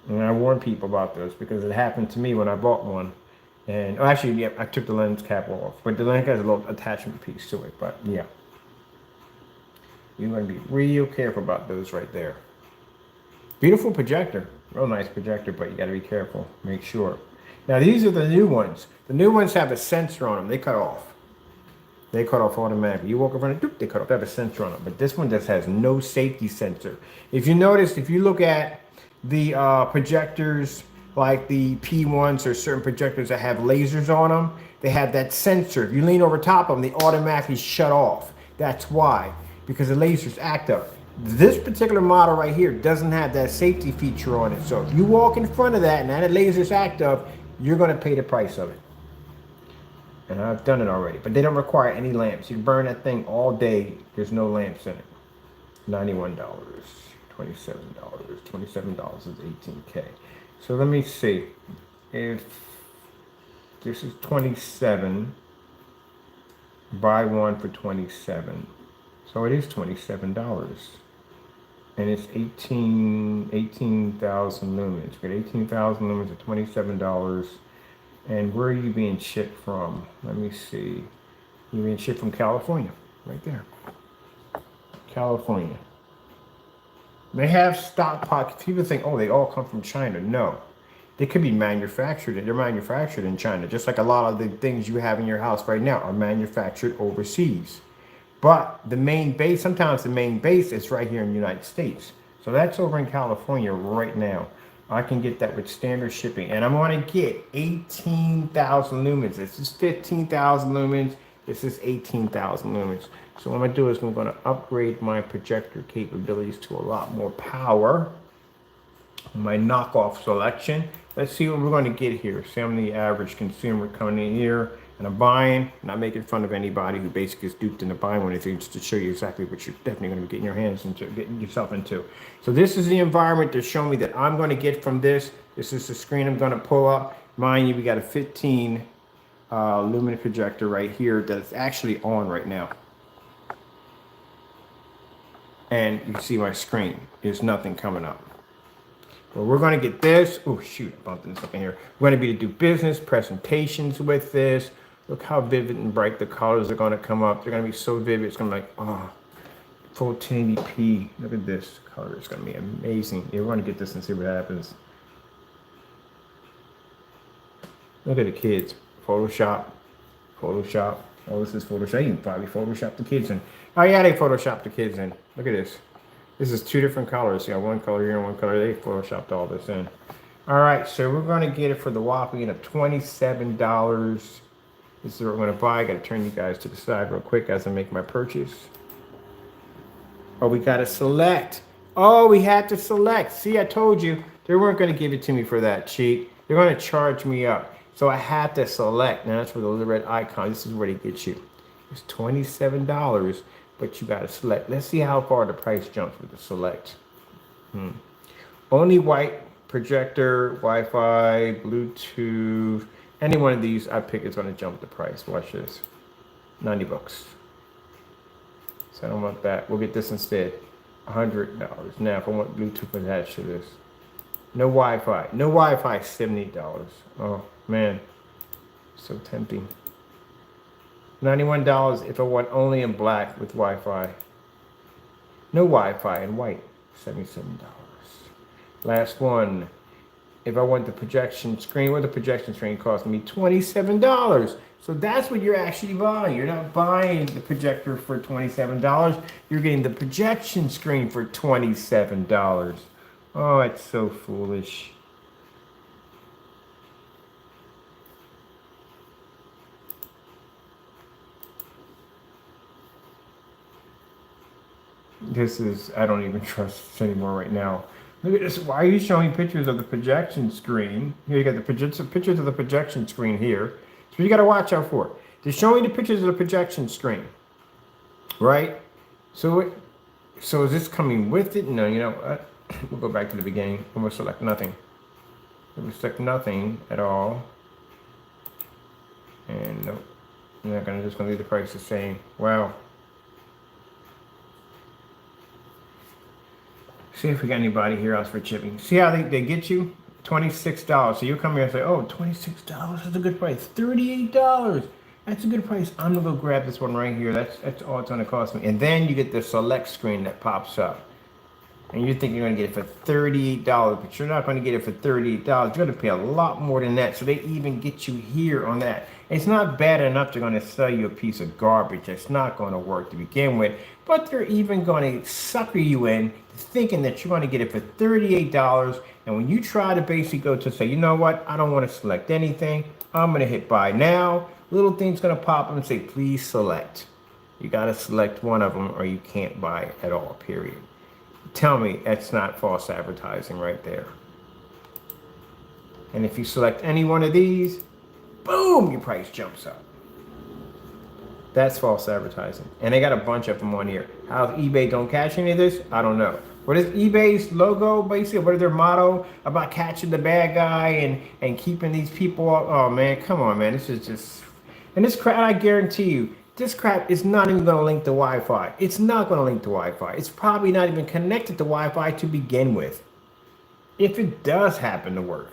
And I warn people about this because it happened to me when I bought one. And actually, yeah, I took the lens cap off, but the lens has a little attachment piece to it. But yeah, you're going to be real careful about those right there. Beautiful projector, real nice projector, but you got to be careful. Make sure. Now these are the new ones. The new ones have a sensor on them. They cut off. They cut off automatically. You walk in front of it, they cut off. They have a sensor on them. But this one just has no safety sensor. If you notice, if you look at the projectors, like the P1s or certain projectors that have lasers on them, they have that sensor. If you lean over top of them, they automatically shut off. That's why, because the laser's active. This particular model right here doesn't have that safety feature on it. So if you walk in front of that and that laser's active, you're going to pay the price of it. And I've done it already, but they don't require any lamps. You burn that thing all day. There's no lamps in it. $91, $27, $27 is 18K. So let me see. If this is 27, buy one for 27. So it is $27. And it's 18,000 lumens. We got 18,000 lumens at $27. And where are you being shipped from? Let me see. You're being shipped from California, right there. California. They have stock pockets. People think, oh, they all come from China. No. They could be manufactured. They're manufactured in China, just like a lot of the things you have in your house right now are manufactured overseas. But the main base, sometimes the main base is right here in the United States. So that's over in California right now. I can get that with standard shipping. And I'm going to get 18,000 lumens. This is 15,000 lumens. This is 18,000 lumens. So what I'm going to do is I'm going to upgrade my projector capabilities to a lot more power. My knockoff selection. Let's see what we're going to get here. Say I'm the average consumer coming in here and I'm buying, not making fun of anybody who basically is duped into buying one of these things, to show you exactly what you're definitely going to be getting your hands into, getting yourself into. So this is the environment to show me that I'm going to get from this. This is the screen I'm going to pull up. Mind you, we got a 15 lumen projector right here that's actually on right now. And you can see my screen. There's nothing coming up. Well, we're going to get this. Oh, shoot, I bumped this up in here. We're going to be to do business presentations with this. Look how vivid and bright the colors are going to come up. They're going to be so vivid. It's going to be like, oh, full 1080p. Look at this color. It's going to be amazing. You're going to get this and see what happens. Look at the kids. Photoshop. Photoshop. Oh, this is Photoshop. You can probably Photoshop the kids in. Oh, yeah, they Photoshop the kids in. Look at this. This is two different colors. You got one color here and one color. They Photoshopped all this in. All right, so we're going to get it for the whopping of $27. This is what we're going to buy. I got to turn you guys to the side real quick as I make my purchase. Oh, we got to select. Oh, we had to select. See, I told you they weren't going to give it to me for that cheap. They're going to charge me up. So I had to select. Now that's where the little red icon. This is where they get you. It's $27, but you got to select. Let's see how far the price jumps with the select. Only white projector, Wi-Fi, Bluetooth. Any one of these I pick is going to jump the price. Watch this. 90 bucks. So I don't want that. We'll get this instead. $100. Now if I want Bluetooth attached to this. No Wi-Fi. No Wi-Fi, $78. Oh man. So tempting. $91 if I want only in black with Wi-Fi. No Wi-Fi in white. $77. Last one. If I want the projection screen, well, the projection screen cost me $27. So that's what you're actually buying. You're not buying the projector for $27. You're getting the projection screen for $27. Oh, it's so foolish. This is, I don't even trust this anymore right now. Look at this. Why are you showing pictures of the projection screen? Here you got the pictures of the projection screen here. So you got to watch out for. They're showing the pictures of the projection screen, right? So so is this coming with it? No, you know what? We'll go back to the beginning and we'll select nothing. We'll select nothing at all. And nope. I'm not gonna just gonna leave the price the same. Wow. See if we got anybody here else for shipping. See how they get you? $26. So you come here and say, oh, $26 is a good price. $38. That's a good price. I'm gonna go grab this one right here. That's all it's gonna cost me. And then you get the select screen that pops up. And you think you're gonna get it for $38, but you're not gonna get it for $38. You're gonna pay a lot more than that. So they even get you here on that. It's not bad enough they're gonna sell you a piece of garbage that's not gonna work to begin with, but they're even gonna sucker you in thinking that you're gonna get it for $38. And when you try to basically go to say, you know what, I don't wanna select anything, I'm gonna hit buy now, little thing's gonna pop up and say, please select. You gotta select one of them or you can't buy at all, period. Tell me that's not false advertising right there. And if you select any one of these, boom, your price jumps up. That's false advertising. And they got a bunch of them on here. How eBay don't catch any of this, I don't know. What is eBay's logo basically? What is their motto about catching the bad guy and keeping these people up? Oh man, come on, man. This is just, and this crap, I guarantee you, this crap is not even going to link to Wi-Fi. It's not going to link to Wi-Fi. It's probably not even connected to Wi-Fi to begin with. If it does happen to work.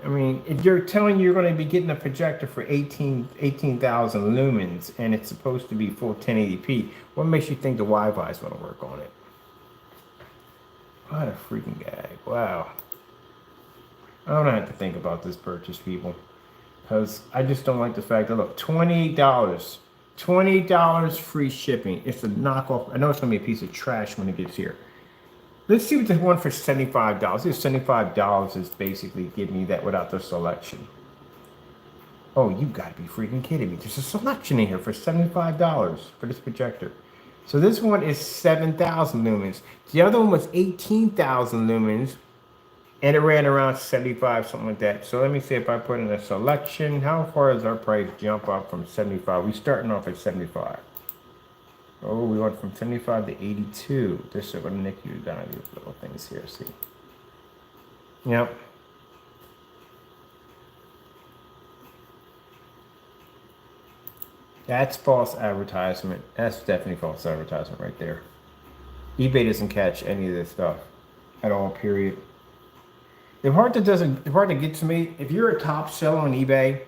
I mean, if you're telling you're going to be getting a projector for 18,000 lumens and it's supposed to be full 1080p, what makes you think the Wi-Fi is going to work on it? What a freaking gag. Wow. I don't have to think about this purchase, people. Because I just don't like the fact that, look, $28. $28 free shipping. It's a knockoff. I know it's going to be a piece of trash when it gets here. Let's see what the one for $75. This $75 is basically giving me that without the selection. Oh, you got to be freaking kidding me. There's a selection in here for $75 for this projector. So this one is 7,000 lumens. The other one was 18,000 lumens. And it ran around 75, something like that. So let me see if I put in a selection. How far does our price jump up from 75? We're starting off at 75. Oh, we went from 75 to 82. This is going to nick you down these little things here. See? Yep. That's false advertisement. That's definitely false advertisement right there. eBay doesn't catch any of this stuff at all, period. The part that gets me, if you're a top seller on eBay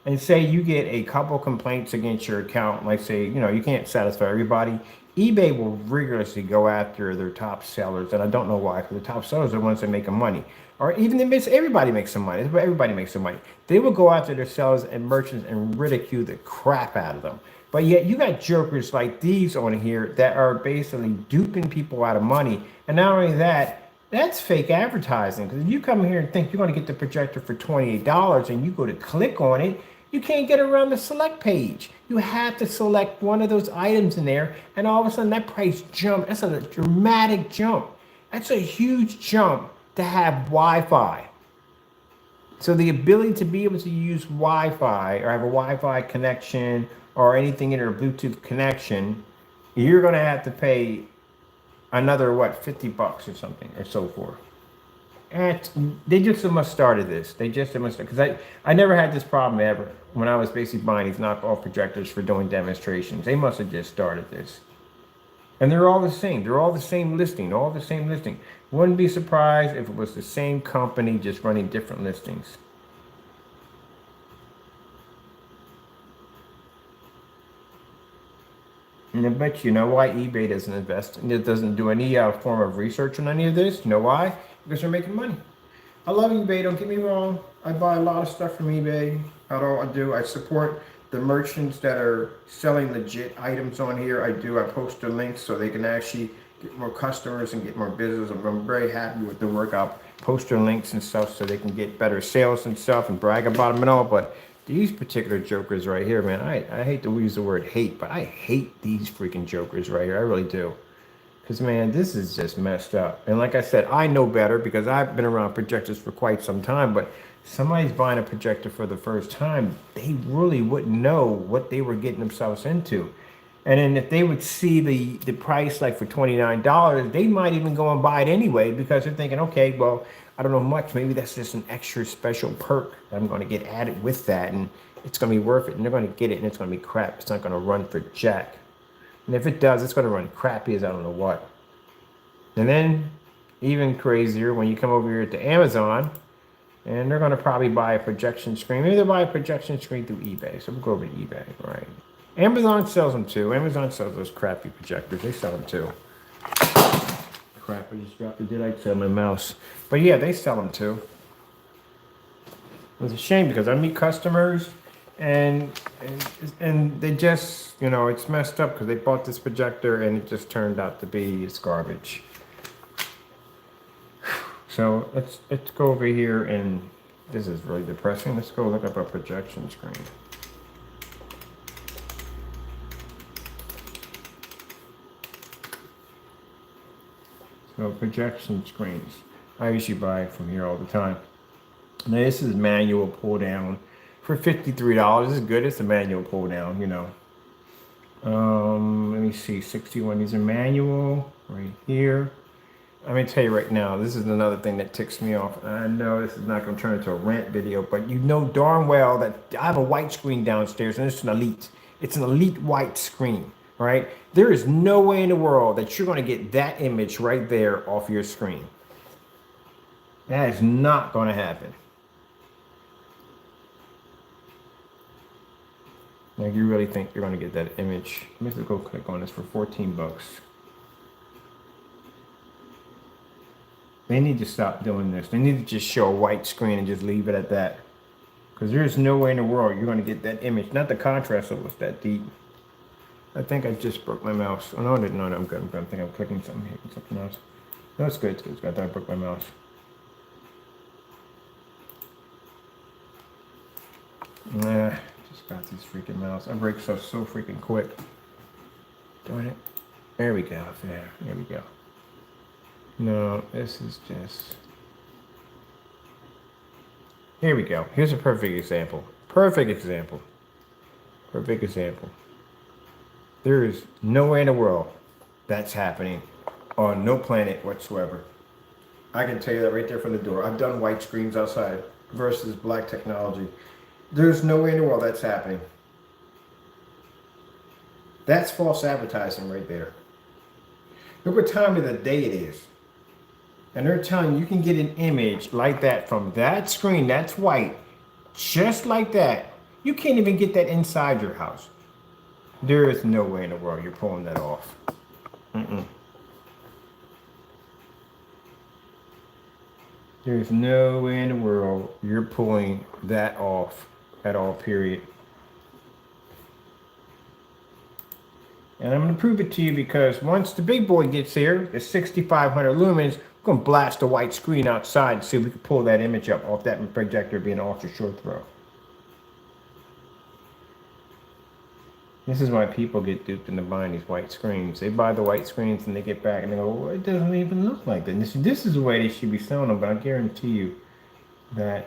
and say you get a couple complaints against your account, like say, you know, you can't satisfy everybody, eBay will rigorously go after their top sellers. And I don't know why, because the top sellers are the ones that make money. Or even if everybody makes some money, everybody makes some money. They will go after their sellers and merchants and ridicule the crap out of them. But yet you got jokers like these on here that are basically duping people out of money. And not only that, that's fake advertising. Because if you come here and think you're going to get the projector for $28 and you go to click on it, you can't get around the select page. You have to select one of those items in there, and all of a sudden that price jump. That's a dramatic jump. That's a huge jump to have Wi-Fi. So the ability to be able to use Wi-Fi or have a Wi-Fi connection or anything in a Bluetooth connection, you're going to have to pay another, what, $50 or something or so forth. And they just must started this. They just must, because I never had this problem ever when I was basically buying these knockoff projectors for doing demonstrations. They must have just started this. And they're all the same. They're all the same listing, all the same listing. Wouldn't be surprised if it was the same company just running different listings. And I bet you know why eBay doesn't invest and it doesn't do any form of research on any of this. You know why? Because they're making money. I love eBay, don't get me wrong. I buy a lot of stuff from eBay. That's all I do. I support the merchants that are selling legit items on here. I post their links so they can actually get more customers and get more business. I'm very happy with the work. I'll post their links and stuff so they can get better sales and stuff and brag about them and all. But these particular jokers right here, man, I hate to use the word hate, but I hate these freaking jokers right here. I really do. Because, man, this is just messed up. And like I said, I know better because I've been around projectors for quite some time. But somebody's buying a projector for the first time, they really wouldn't know what they were getting themselves into. And then if they would see the price like for $29, they might even go and buy it anyway because they're thinking, okay, well, I don't know much. Maybe that's just an extra special perk that I'm going to get added with that. And it's going to be worth it. And they're going to get it and it's going to be crap. It's not going to run for jack. And if it does, it's going to run crappy as I don't know what. And then even crazier when you come over here to Amazon and they're going to probably buy a projection screen. Maybe they'll buy a projection screen through eBay. So we'll go over to eBay, right? Amazon sells them too. Amazon sells those crappy projectors. They sell them too. Crap, I just dropped the daylight on my mouse. But yeah, they sell them too. It's a shame because I meet customers and they just, you know, it's messed up because they bought this projector and it just turned out to be it's garbage. So let's go over here and this is really depressing. Let's go look up a projection screen. So projection screens. I usually buy from here all the time. Now this is manual pull down for $53. This is good. It's a manual pull down, you know. Let me see, 61. These are manual right here. I'm gonna tell you right now, this is another thing that ticks me off. I know this is not gonna turn into a rant video, but you know darn well that I have a white screen downstairs and it's an elite. It's an elite white screen, right? There is no way in the world that you're gonna get that image right there off your screen. That is not gonna happen. Like you really think you're gonna get that image? Let me just go click on this for 14 bucks. They need to stop doing this. They need to just show a white screen and just leave it at that. Because there's no way in the world you're gonna get that image. Not the contrast was that deep. I think I just broke my mouse. Oh no, I didn't know that. I'm good. I think I'm clicking something here. Something else. No, it's good. It's good. It's good. I thought I broke my mouse. Nah, just got these freaking mouse. I break stuff so freaking quick. Darn it. There we go. There we go. No, this is just... Here we go. Here's a perfect example. Perfect example. Perfect example. There is no way in the world that's happening on no planet whatsoever. I can tell you that right there from the door. I've done white screens outside versus black technology. There's no way in the world that's happening. That's false advertising right there. Look what time of the day it is. And they're telling you can get an image like that from that screen that's white, just like that. You can't even get that inside your house. There is no way in the world you're pulling that off. There's no way in the world you're pulling that off at all, period. And I'm going to prove it to you because once the big boy gets here, the 6,500 lumens, we're going to blast a white screen outside and see if we can pull that image up off that projector being ultra short throw. This is why people get duped into buying these white screens. They buy the white screens and they get back and they go, well, it doesn't even look like that. This is the way they should be selling them, but I guarantee you that,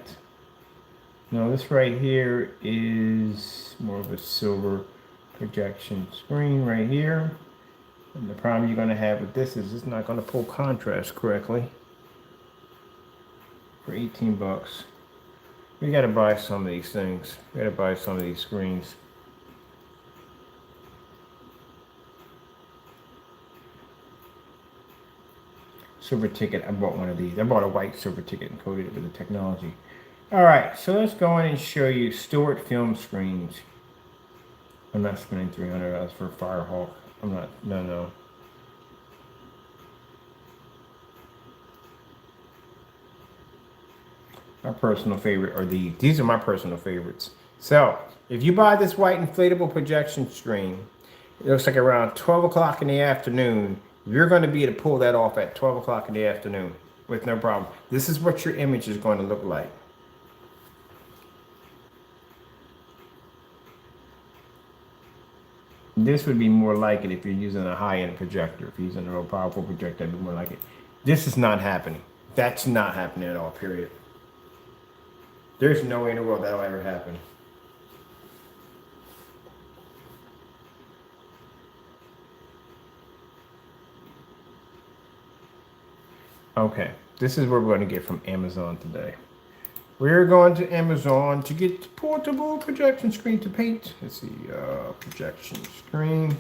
no, this right here is more of a silver projection screen right here. And the problem you're going to have with this is it's not going to pull contrast correctly. For 18 bucks. We got to buy some of these things. We got to buy some of these screens. Silver ticket. I bought one of these. I bought a white silver ticket and coated it with the technology. All right, so let's go in and show you Stewart film screens. I'm not spending $300 for a Firehawk. I'm not. No. My personal favorite are these. These are my personal favorites. So if you buy this white inflatable projection screen, it looks like around 12 o'clock in the afternoon. You're going to be able to pull that off at 12 o'clock in the afternoon with no problem. This is what your image is going to look like. This would be more like it if you're using a high-end projector. If you're using a real powerful projector, that'd be more like it. This is not happening. That's not happening at all, period. There's no way in the world that'll ever happen. Okay, this is what we're going to get from Amazon today. We're going to Amazon to get portable projection screen to paint. Let's see, projection screen.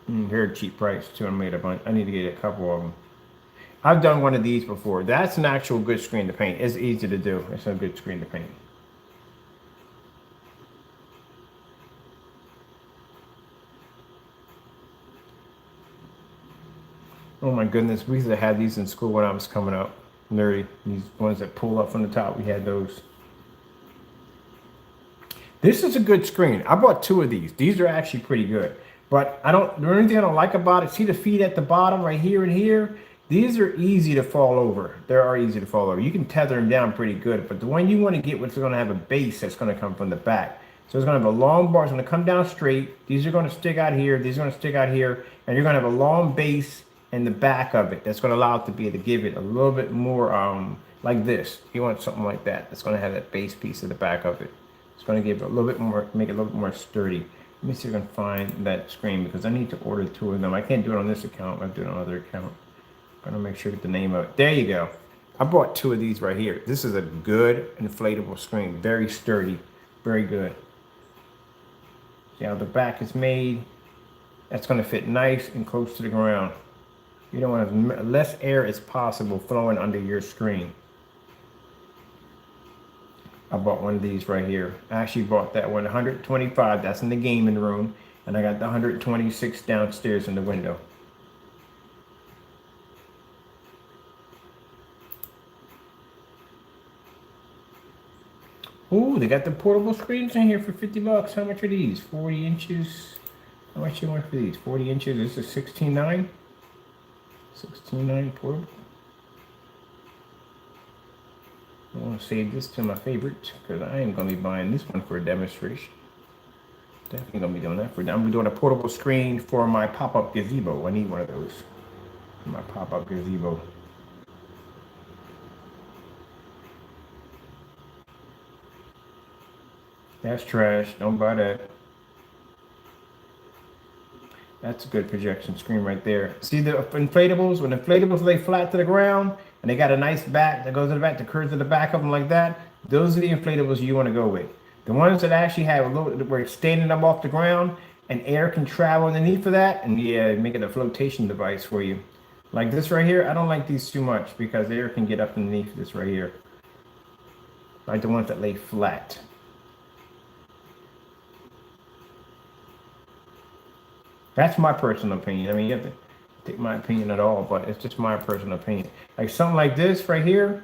Very cheap price too. I made a bunch. I need to get a couple of them. I've done one of these before. That's an actual good screen to paint. It's easy to do. It's a good screen to paint. Oh my goodness, we used to have these in school when I was coming up. Nerdy. These ones that pull up from the top, we had those. This is a good screen. I bought two of these. These are actually pretty good. But the only thing I don't like about it, see the feet at the bottom right here and here? These are easy to fall over. They are easy to fall over. You can tether them down pretty good, but the one you want to get is going to have a base that's going to come from the back. So it's going to have a long bar. It's going to come down straight. These are going to stick out here. These are going to stick out here. And you're going to have a long base in the back of it. That's going to allow it to be able to give it a little bit more like this. You want something like that. That's going to have that base piece at the back of it. It's going to give it a little bit more, make it a little bit more sturdy. Let me see if I can find that screen because I need to order two of them. I can't do it on this account. I'll do it on another account. I'm going to make sure I get the name of it. There you go. I bought two of these right here. This is a good inflatable screen. Very sturdy. Very good. See how the back is made? That's going to fit nice and close to the ground. You don't want as less air as possible flowing under your screen. I bought one of these right here. I actually bought that one, 125. That's in the gaming room. And I got the 126 downstairs in the window. Ooh, they got the portable screens in here for 50 bucks. How much are these? 40 inches. How much you want for these? 40 inches. This is 16.9. 16.9 portable. I want to save this to my favorite because I am going to be buying this one for a demonstration. Definitely going to be doing that for. I'm going to be doing a portable screen for my pop-up gazebo. I need one of those for my pop-up gazebo. That's trash. Don't buy that. That's a good projection screen right there. See the inflatables? When inflatables lay flat to the ground and they got a nice back that goes to the back, the curves to the back of them like that, those are the inflatables you want to go with. The ones that actually have a little, where it's standing up off the ground and air can travel underneath of that, and yeah, make it a flotation device for you. Like this right here, I don't like these too much because air can get up underneath this right here. Like the ones that lay flat. That's my personal opinion. I mean, you have to take my opinion at all, but it's just my personal opinion. Like something like this right here.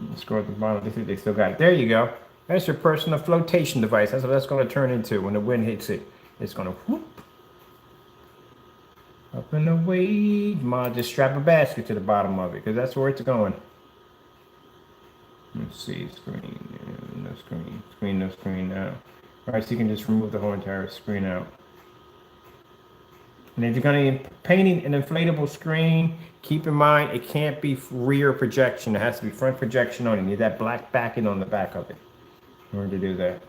Let's go at the bottom. They still got it. There you go. That's your personal flotation device. That's what that's going to turn into when the wind hits it. It's going to whoop up and away. Mom, just strap a basket to the bottom of it because that's where it's going. Let's see. Screen. No screen. Screen. No screen now. All right, so you can just remove the whole entire screen out. And if you're going to be painting an inflatable screen, keep in mind it can't be rear projection. It has to be front projection only. You need that black backing on the back of it in order to do that.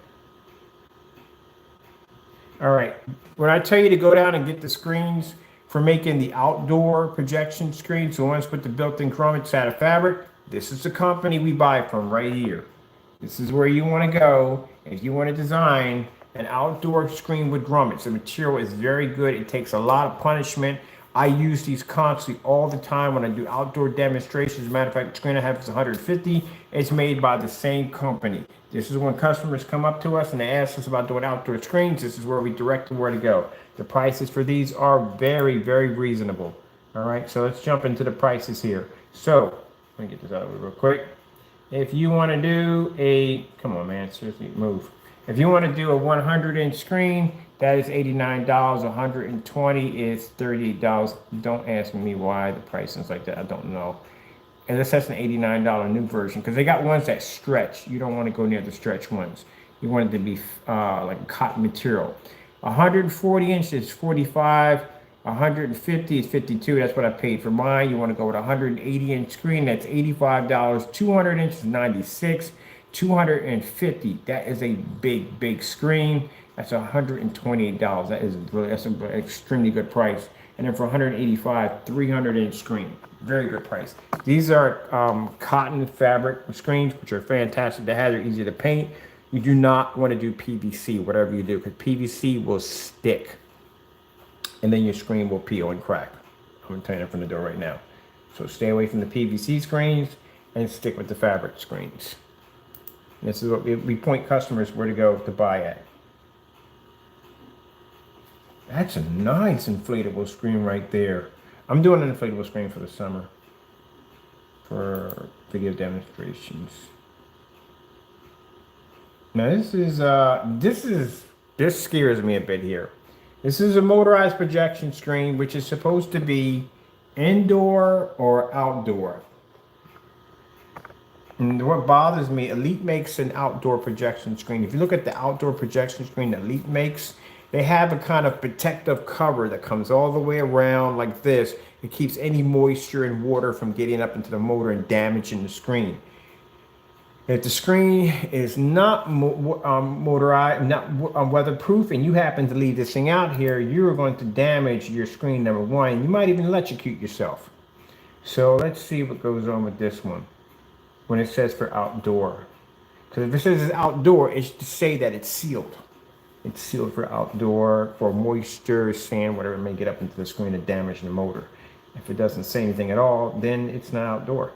All right, when I tell you to go down and get the screens for making the outdoor projection screen, so ones with the built-in grommets out of fabric, this is the company we buy from right here. This is where you want to go if you want to design an outdoor screen with grommets. The material is very good. It takes a lot of punishment. I use these constantly all the time when I do outdoor demonstrations. As a matter of fact, the screen I have is 150. It's made by the same company. This is when customers come up to us and they ask us about doing outdoor screens. This is where we direct them where to go. The prices for these are very, very reasonable. All right, so let's jump into the prices here. So let me get this out of it real quick. If you want to do a, come on man, seriously, move. If you want to do a 100-inch screen, That is $89. 120 is $38. Don't ask me why the pricing is like that. I don't know. And this has an $89 new version because they got ones that stretch. You don't want to go near the stretch ones. You want it to be like cotton material. 140 inches, 45. 150 is 52. That's what I paid for mine. You want to go with a 180-inch screen. That's $85. 200 inches, 96. 250. That is a big screen. That's $128. That's an extremely good price. And then for 185, 300-inch screen. Very good price. These are cotton fabric screens, which are fantastic to have. They're easy to paint. You do not want to do PVC, whatever you do, because PVC will stick. And then your screen will peel and crack. I'm going to tell you that from the door right now. So stay away from the PVC screens and stick with the fabric screens. And this is what we point customers where to go to buy at. That's a nice inflatable screen right there. I'm doing an inflatable screen for the summer for video demonstrations. Now this scares me a bit here. This is a motorized projection screen, which is supposed to be indoor or outdoor. And what bothers me, Elite makes an outdoor projection screen. If you look at the outdoor projection screen that Elite makes, they have a kind of protective cover that comes all the way around like this. It keeps any moisture and water from getting up into the motor and damaging the screen. If the screen is not motorized, not weatherproof, and you happen to leave this thing out here, you're going to damage your screen, number one. You might even electrocute yourself. So let's see what goes on with this one when it says for outdoor. Because if it says it's outdoor, it's to say that it's sealed. It's sealed for outdoor, for moisture, sand, whatever may get up into the screen and damage the motor. If it doesn't say anything at all, then it's not outdoor.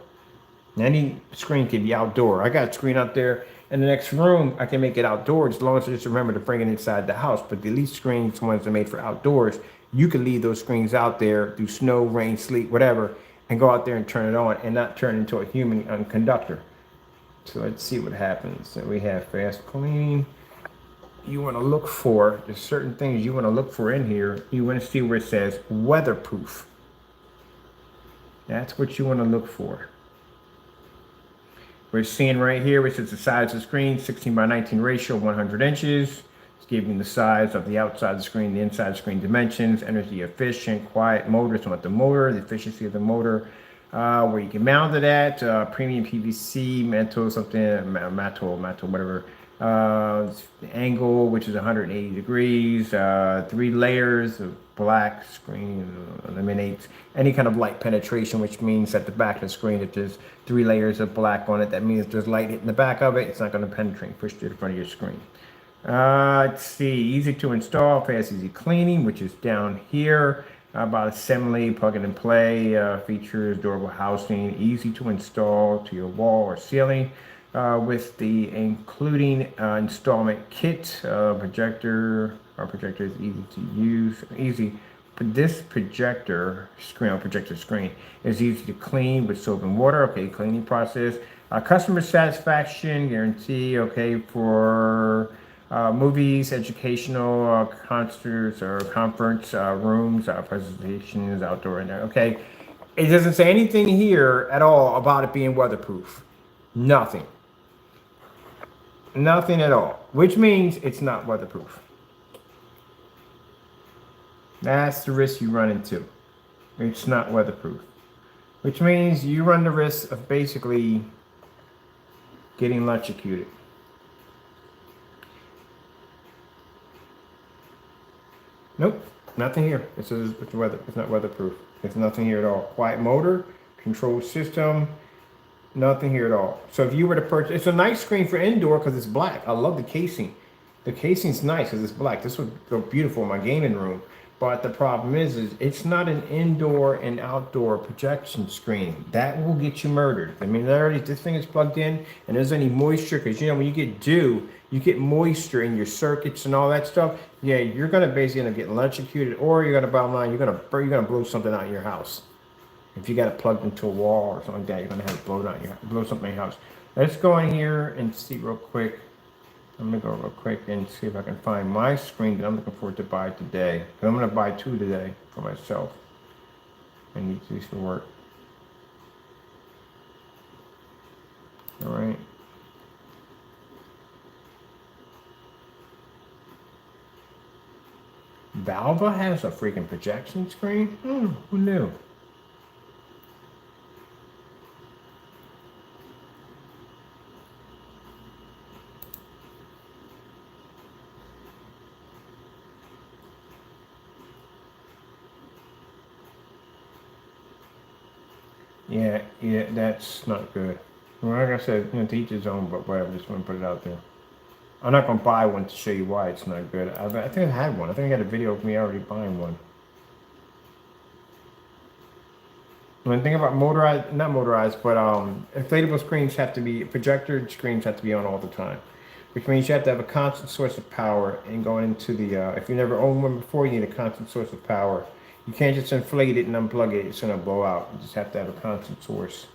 Any screen can be outdoor. I got a screen out there in the next room. I can make it outdoors as long as I just remember to bring it inside the house. But the Elite screens, ones that are made for outdoors, you can leave those screens out there through snow, rain, sleet, whatever, and go out there and turn it on and not turn into a human conductor. So let's see what happens. So we have fast clean. You want to look for, there's certain things you want to look for in here. You want to see where it says weatherproof. That's what you want to look for. We're seeing right here, which is the size of the screen, 16 by 19 ratio, 100 inches. It's giving the size of the outside of the screen, the inside of the screen dimensions, energy efficient, quiet motor. So what the motor, the efficiency of the motor, where you can mount it at, premium PVC, metal, something, metal, whatever. The angle, which is 180 degrees, 3 layers of black screen, eliminates any kind of light penetration, which means at the back of the screen, if there's 3 layers of black on it, that means there's light hitting the back of it, it's not going to penetrate, push to the front of your screen. Let's see, easy to install, fast, easy cleaning, which is down here. About assembly, plug it and play, features, durable housing, easy to install to your wall or ceiling. With the including installment kit, projector. Our projector is easy to use, this projector screen is easy to clean with soap and water. Okay, cleaning process. Customer satisfaction guarantee. Okay, for movies, educational concerts or conference rooms, presentations, outdoor and okay. It doesn't say anything here at all about it being weatherproof. Nothing. Nothing at all, which means it's not weatherproof. That's the risk you run into. It's not weatherproof, which means you run the risk of basically getting electrocuted. Nope, nothing here. It says it's not weatherproof. It's nothing here at all. Quiet motor, control system. Nothing here at all. So if you were to purchase, it's a nice screen for indoor because it's black. I love the casing. The casing's nice because it's black. This would go beautiful in my gaming room. But the problem is it's not an indoor and outdoor projection screen. That will get you murdered. I mean, this thing is plugged in and there's any moisture, because you know when you get dew, you get moisture in your circuits and all that stuff. Yeah, you're gonna basically end up getting electrocuted, or you're gonna bottom line, you're gonna blow something out in your house. If you got it plugged into a wall or something like that, you're gonna have to blow something in your house. Let's go in here and see real quick. I'm gonna go real quick and see if I can find my screen that I'm looking forward to buy today. I'm gonna buy 2 today for myself. I need these to work. All right. Valva has a freaking projection screen? Who knew? Yeah, that's not good. Well, like I said, to each his own, but whatever, just want to put it out there. I'm not going to buy one to show you why it's not good. I think I had one. I think I got a video of me already buying one. One thing about motorized, not motorized, but inflatable screens have to be, projector screens have to be on all the time. Which means you have to have a constant source of power, and going into the, if you never owned one before, you need a constant source of power. You can't just inflate it and unplug it, it's going to blow out. You just have to have a constant source.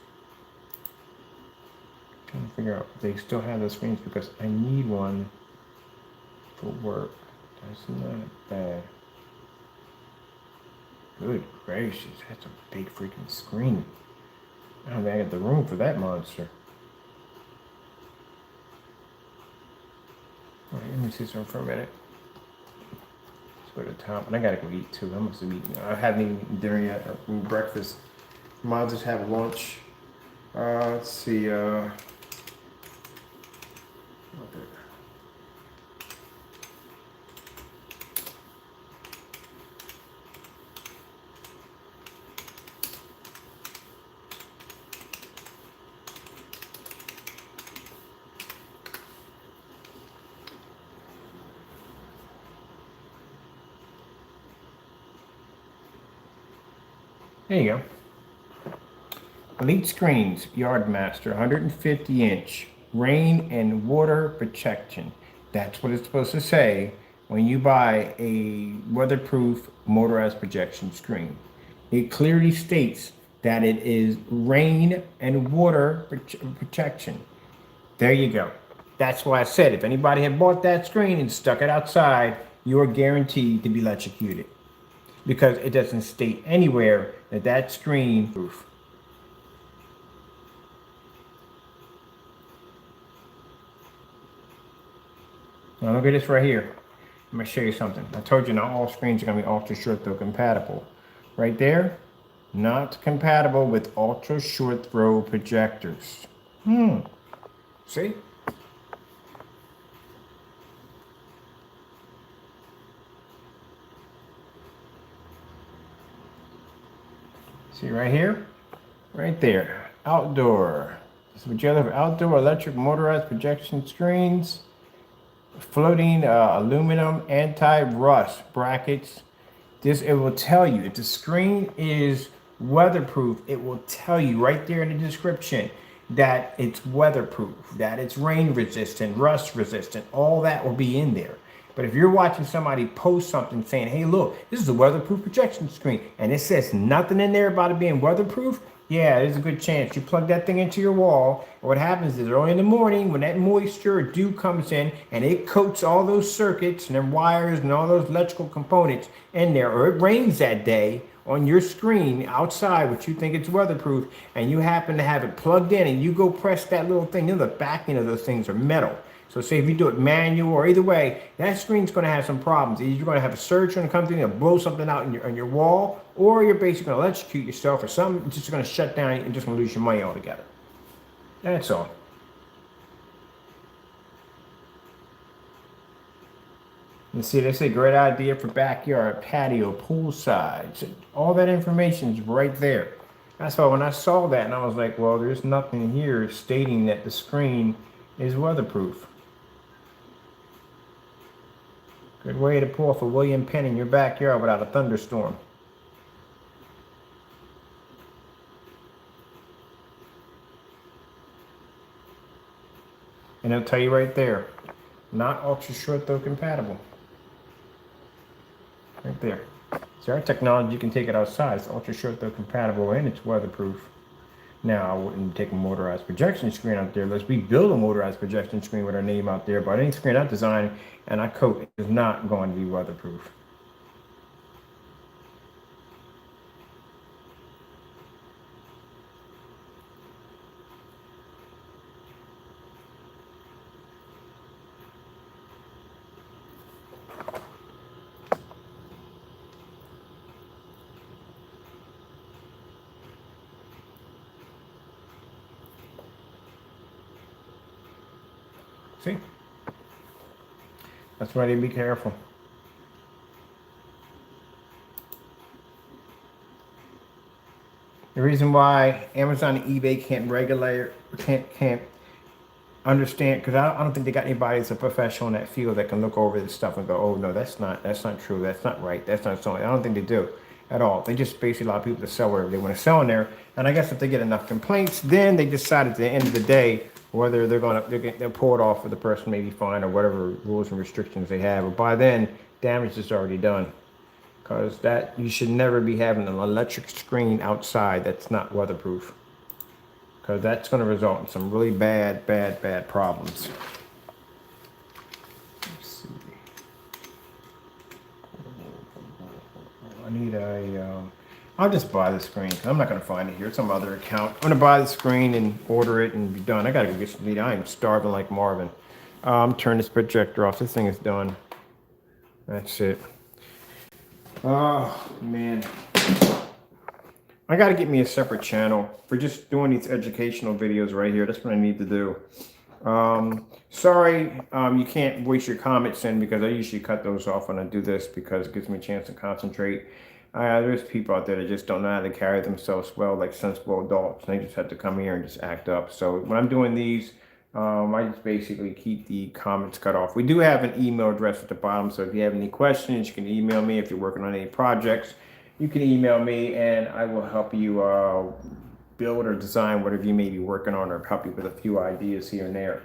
I'm trying to figure out if they still have those screens because I need one for work. That's not bad. Good gracious, that's a big freaking screen. I don't think I got the room for that monster. All right, let me see something for a minute. Let's go to the top, and I gotta go eat too. I must have eaten. I haven't even eaten dinner yet or breakfast. Might just have lunch. Let's see. There you go. Elite Screens, Yardmaster, 150 inch, rain and water protection. That's what it's supposed to say when you buy a weatherproof motorized projection screen. It clearly states that it is rain and water protection. There you go. That's why I said if anybody had bought that screen and stuck it outside, you are guaranteed to be electrocuted. Because it doesn't state anywhere that that screen proof. Now look at this right here. I'm gonna show you something. I told you not all screens are gonna be ultra short throw compatible. Right there, not compatible with ultra short throw projectors. See? See right here? Right there. Outdoor. This is what you have for outdoor electric motorized projection screens. Floating aluminum anti-rust brackets. It will tell you if the screen is weatherproof. It will tell you right there in the description that it's weatherproof, that it's rain resistant, rust resistant. All that will be in there. But if you're watching somebody post something saying, hey, look, this is a weatherproof projection screen, and it says nothing in there about it being weatherproof, yeah, there's a good chance. You plug that thing into your wall, and what happens is early in the morning when that moisture or dew comes in and it coats all those circuits and then wires and all those electrical components in there, or it rains that day on your screen outside, which you think it's weatherproof, and you happen to have it plugged in and you go press that little thing, the back end of those things are metal. So say if you do it manual or either way, that screen's going to have some problems. Either you're going to have a surge going to come through and blow something out on your wall, or you're basically going to electrocute yourself, or something just going to shut down and just going to lose your money altogether. That's all. And see, they say great idea for backyard, patio, poolside. So all that information is right there. That's why when I saw that, and I was like, well, there's nothing here stating that the screen is weatherproof. Good way to pull off a William Penn in your backyard without a thunderstorm. And it'll tell you right there, not ultra short throw compatible. Right there. See, our technology, you can take it outside. It's ultra short throw compatible and it's weatherproof. Now, I wouldn't take a motorized projection screen out there. Let's rebuild a motorized projection screen with our name out there, but any screen I design and I coat is not going to be weatherproof. See? That's why they be careful. The reason why Amazon and eBay can't regulate, can't understand, because I don't think they got anybody that's a professional in that field that can look over this stuff and go, oh no, that's not true, that's not right, that's not so. I don't think they do at all. They just basically allow people to sell whatever they want to sell in there. And I guess if they get enough complaints, then they decide at the end of the day whether they'll pull it off for the person, maybe fine or whatever rules and restrictions they have. But by then, damage is already done. Because that you should never be having an electric screen outside that's not weatherproof. Because that's going to result in some really bad problems. Let's see. I need I'll just buy the screen. I'm not going to find it here. It's some other account. I'm going to buy the screen and order it and be done. I got to go get some meat. I am starving like Marvin. Turn this projector off. This thing is done. That's it. Oh, man. I got to get me a separate channel for just doing these educational videos right here. That's what I need to do. Sorry, you can't voice your comments in because I usually cut those off when I do this because it gives me a chance to concentrate. There's people out there that just don't know how to carry themselves well, like sensible adults. And they just have to come here and just act up. So when I'm doing these, I just basically keep the comments cut off. We do have an email address at the bottom, so if you have any questions, you can email me. If you're working on any projects, you can email me, and I will help you build or design whatever you may be working on, or help you with a few ideas here and there.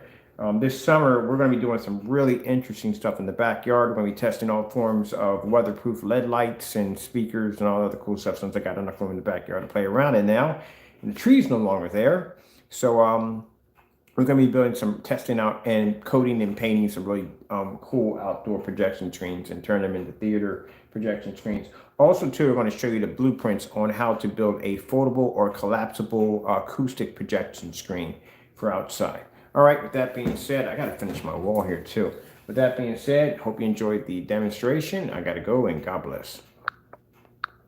This summer, we're going to be doing some really interesting stuff in the backyard. We're going to be testing all forms of weatherproof LED lights and speakers and all other cool stuff, since I got enough room in the backyard to play around in now. And the tree's no longer there. So we're going to be building some, testing out and coating and painting some really cool outdoor projection screens and turn them into theater projection screens. Also, too, we're going to show you the blueprints on how to build a foldable or collapsible acoustic projection screen for outside. All right, with that being said, I got to finish my wall here, too. With that being said, hope you enjoyed the demonstration. I got to go, and God bless.